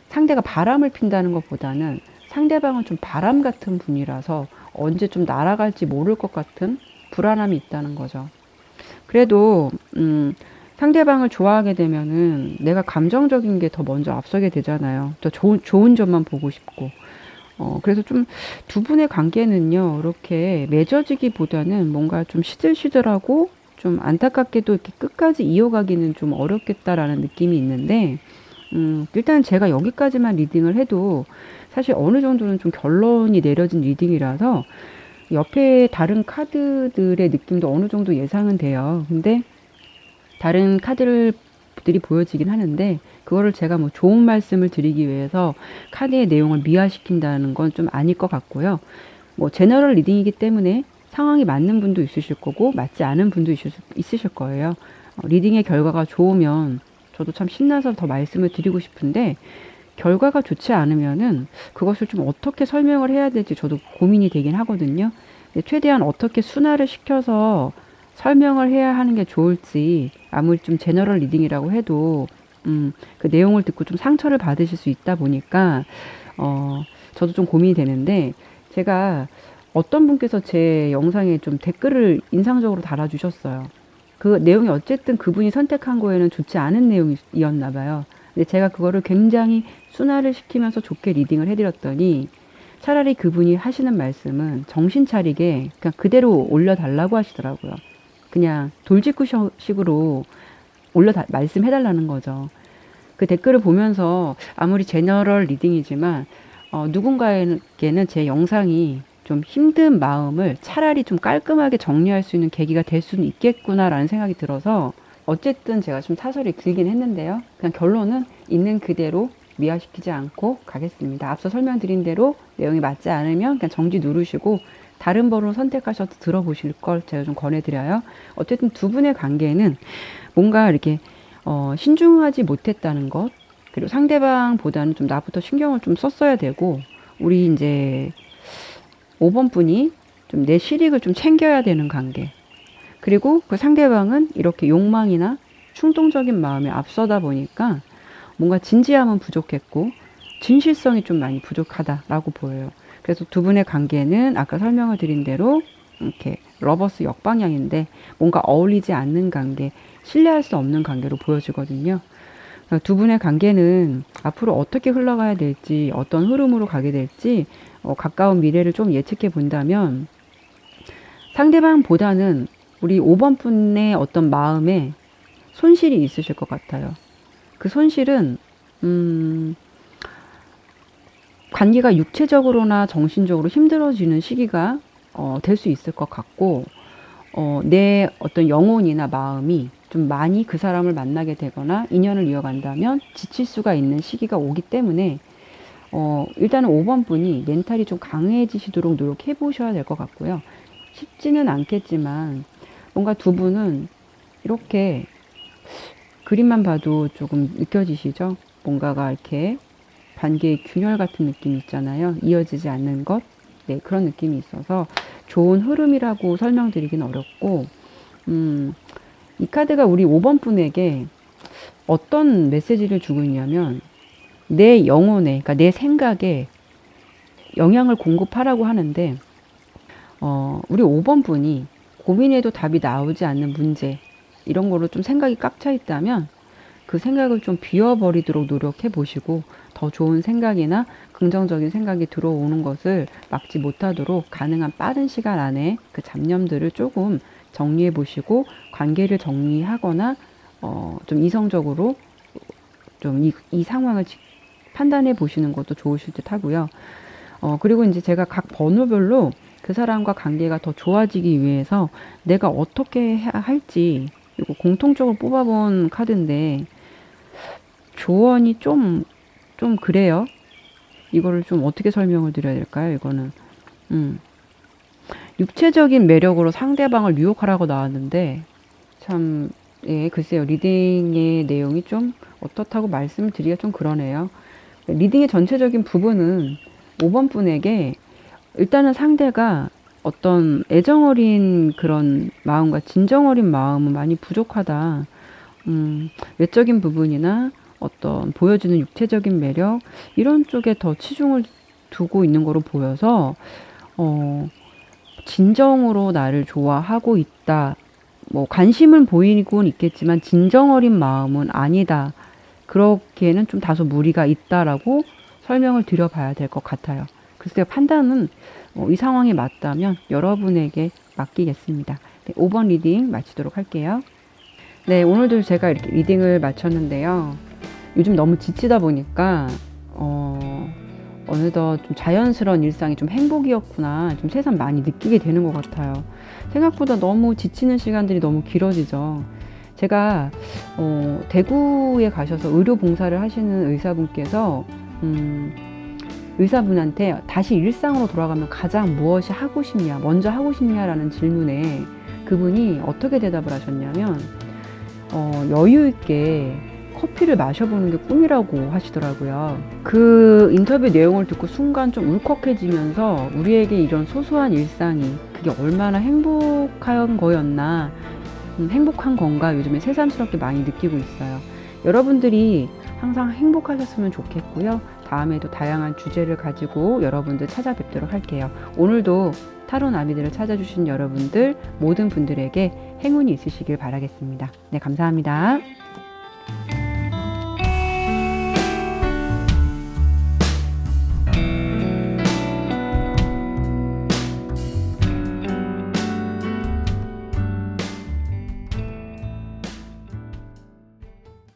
상대가 바람을 핀다는 것보다는 상대방은 좀 바람 같은 분이라서 언제 좀 날아갈지 모를 것 같은 불안함이 있다는 거죠. 그래도, 상대방을 좋아하게 되면은 내가 감정적인 게 더 먼저 앞서게 되잖아요. 더 좋은 점만 보고 싶고. 그래서 좀 두 분의 관계는요, 이렇게 맺어지기보다는 뭔가 좀 시들시들하고 좀 안타깝게도 이렇게 끝까지 이어가기는 좀 어렵겠다라는 느낌이 있는데, 일단 제가 여기까지만 리딩을 해도 사실 어느 정도는 좀 결론이 내려진 리딩이라서 옆에 다른 카드들의 느낌도 어느 정도 예상은 돼요. 근데 다른 카드들이 보여지긴 하는데 그거를 제가 뭐 좋은 말씀을 드리기 위해서 카드의 내용을 미화시킨다는 건 좀 아닐 것 같고요. 뭐 제너럴 리딩이기 때문에 상황이 맞는 분도 있으실 거고 맞지 않은 분도 있으실 거예요. 리딩의 결과가 좋으면 저도 참 신나서 더 말씀을 드리고 싶은데 결과가 좋지 않으면은 그것을 좀 어떻게 설명을 해야 될지 저도 고민이 되긴 하거든요. 최대한 어떻게 순화를 시켜서 설명을 해야 하는 게 좋을지 아무리 좀 제너럴 리딩이라고 해도 그 내용을 듣고 좀 상처를 받으실 수 있다 보니까 저도 좀 고민이 되는데 제가 어떤 분께서 제 영상에 좀 댓글을 인상적으로 달아주셨어요. 그 내용이 어쨌든 그분이 선택한 거에는 좋지 않은 내용이었나 봐요. 근데 제가 그거를 굉장히 순화를 시키면서 좋게 리딩을 해드렸더니 차라리 그분이 하시는 말씀은 정신 차리게 그냥 그대로 올려달라고 하시더라고요. 그냥 돌직구식으로 말씀해달라는 거죠. 그 댓글을 보면서 아무리 제너럴 리딩이지만 누군가에게는 제 영상이 좀 힘든 마음을 차라리 좀 깔끔하게 정리할 수 있는 계기가 될 수는 있겠구나라는 생각이 들어서 어쨌든 제가 좀 사설이 길긴 했는데요. 그냥 결론은 있는 그대로 미화시키지 않고 가겠습니다. 앞서 설명드린 대로 내용이 맞지 않으면 그냥 정지 누르시고 다른 번호 선택하셔서 들어보실 걸 제가 좀 권해드려요. 어쨌든 두 분의 관계는 뭔가 이렇게 신중하지 못했다는 것, 그리고 상대방보다는 좀 나부터 신경을 좀 썼어야 되고, 우리 이제 5번 분이 좀 내 실익을 좀 챙겨야 되는 관계. 그리고 그 상대방은 이렇게 욕망이나 충동적인 마음이 앞서다 보니까 뭔가 진지함은 부족했고, 진실성이 좀 많이 부족하다라고 보여요. 그래서 두 분의 관계는 아까 설명을 드린 대로 이렇게 러버스 역방향인데 뭔가 어울리지 않는 관계, 신뢰할 수 없는 관계로 보여지거든요. 두 분의 관계는 앞으로 어떻게 흘러가야 될지, 어떤 흐름으로 가게 될지 가까운 미래를 좀 예측해 본다면 상대방보다는 우리 5번 분의 어떤 마음에 손실이 있으실 것 같아요. 그 손실은 관계가 육체적으로나 정신적으로 힘들어지는 시기가 될 수 있을 것 같고 내 어떤 영혼이나 마음이 좀 많이 그 사람을 만나게 되거나 인연을 이어간다면 지칠 수가 있는 시기가 오기 때문에 일단은 5번 분이 멘탈이 좀 강해지시도록 노력해 보셔야 될 것 같고요. 쉽지는 않겠지만 뭔가 두 분은 이렇게 그림만 봐도 조금 느껴지시죠? 뭔가가 이렇게 관계의 균열 같은 느낌이 있잖아요. 이어지지 않는 것. 네, 그런 느낌이 있어서 좋은 흐름이라고 설명드리긴 어렵고, 이 카드가 우리 5번 분에게 어떤 메시지를 주고 있냐면, 내 영혼에, 그러니까 내 생각에 영향을 공급하라고 하는데, 우리 5번 분이 고민해도 답이 나오지 않는 문제, 이런 거로 좀 생각이 꽉 차 있다면, 그 생각을 좀 비워버리도록 노력해 보시고 더 좋은 생각이나 긍정적인 생각이 들어오는 것을 막지 못하도록 가능한 빠른 시간 안에 그 잡념들을 조금 정리해 보시고 관계를 정리하거나 좀 이성적으로 좀 이 상황을 판단해 보시는 것도 좋으실 듯 하고요. 그리고 이제 제가 각 번호별로 그 사람과 관계가 더 좋아지기 위해서 내가 어떻게 해야 할지 이거 공통적으로 뽑아본 카드인데 조언이 좀 그래요. 이거를 좀 어떻게 설명을 드려야 될까요? 이거는 음, 육체적인 매력으로 상대방을 유혹하라고 나왔는데 참 예, 글쎄요. 리딩의 내용이 좀 어떻다고 말씀을 드리기가 좀 그러네요. 리딩의 전체적인 부분은 5번 분에게 일단은 상대가 어떤 애정 어린 그런 마음과 진정 어린 마음은 많이 부족하다. 외적인 부분이나 어떤 보여주는 육체적인 매력 이런 쪽에 더 치중을 두고 있는 거로 보여서 어, 진정으로 나를 좋아하고 있다. 뭐 관심은 보이곤 있겠지만 진정 어린 마음은 아니다. 그렇기에는 좀 다소 무리가 있다라고 설명을 드려봐야 될 것 같아요. 글쎄요, 판단은 이 상황이 맞다면 여러분에게 맡기겠습니다. 네, 5번 리딩 마치도록 할게요. 네, 오늘도 제가 이렇게 리딩을 마쳤는데요. 요즘 너무 지치다 보니까 어느덧 좀 자연스러운 일상이 좀 행복이었구나 좀 새삼 많이 느끼게 되는 것 같아요. 생각보다 너무 지치는 시간들이 너무 길어지죠. 제가 대구에 가셔서 의료 봉사를 하시는 의사분께서 의사분한테 다시 일상으로 돌아가면 가장 무엇이 하고 싶냐, 먼저 하고 싶냐라는 질문에 그분이 어떻게 대답을 하셨냐면 여유 있게 커피를 마셔보는 게 꿈이라고 하시더라고요. 그 인터뷰 내용을 듣고 순간 좀 울컥해지면서 우리에게 이런 소소한 일상이 그게 얼마나 행복한 거였나, 행복한 건가 요즘에 새삼스럽게 많이 느끼고 있어요. 여러분들이 항상 행복하셨으면 좋겠고요. 다음에도 다양한 주제를 가지고 여러분들 찾아뵙도록 할게요. 오늘도 타로 나비들을 찾아주신 여러분들 모든 분들에게 행운이 있으시길 바라겠습니다. 네, 감사합니다.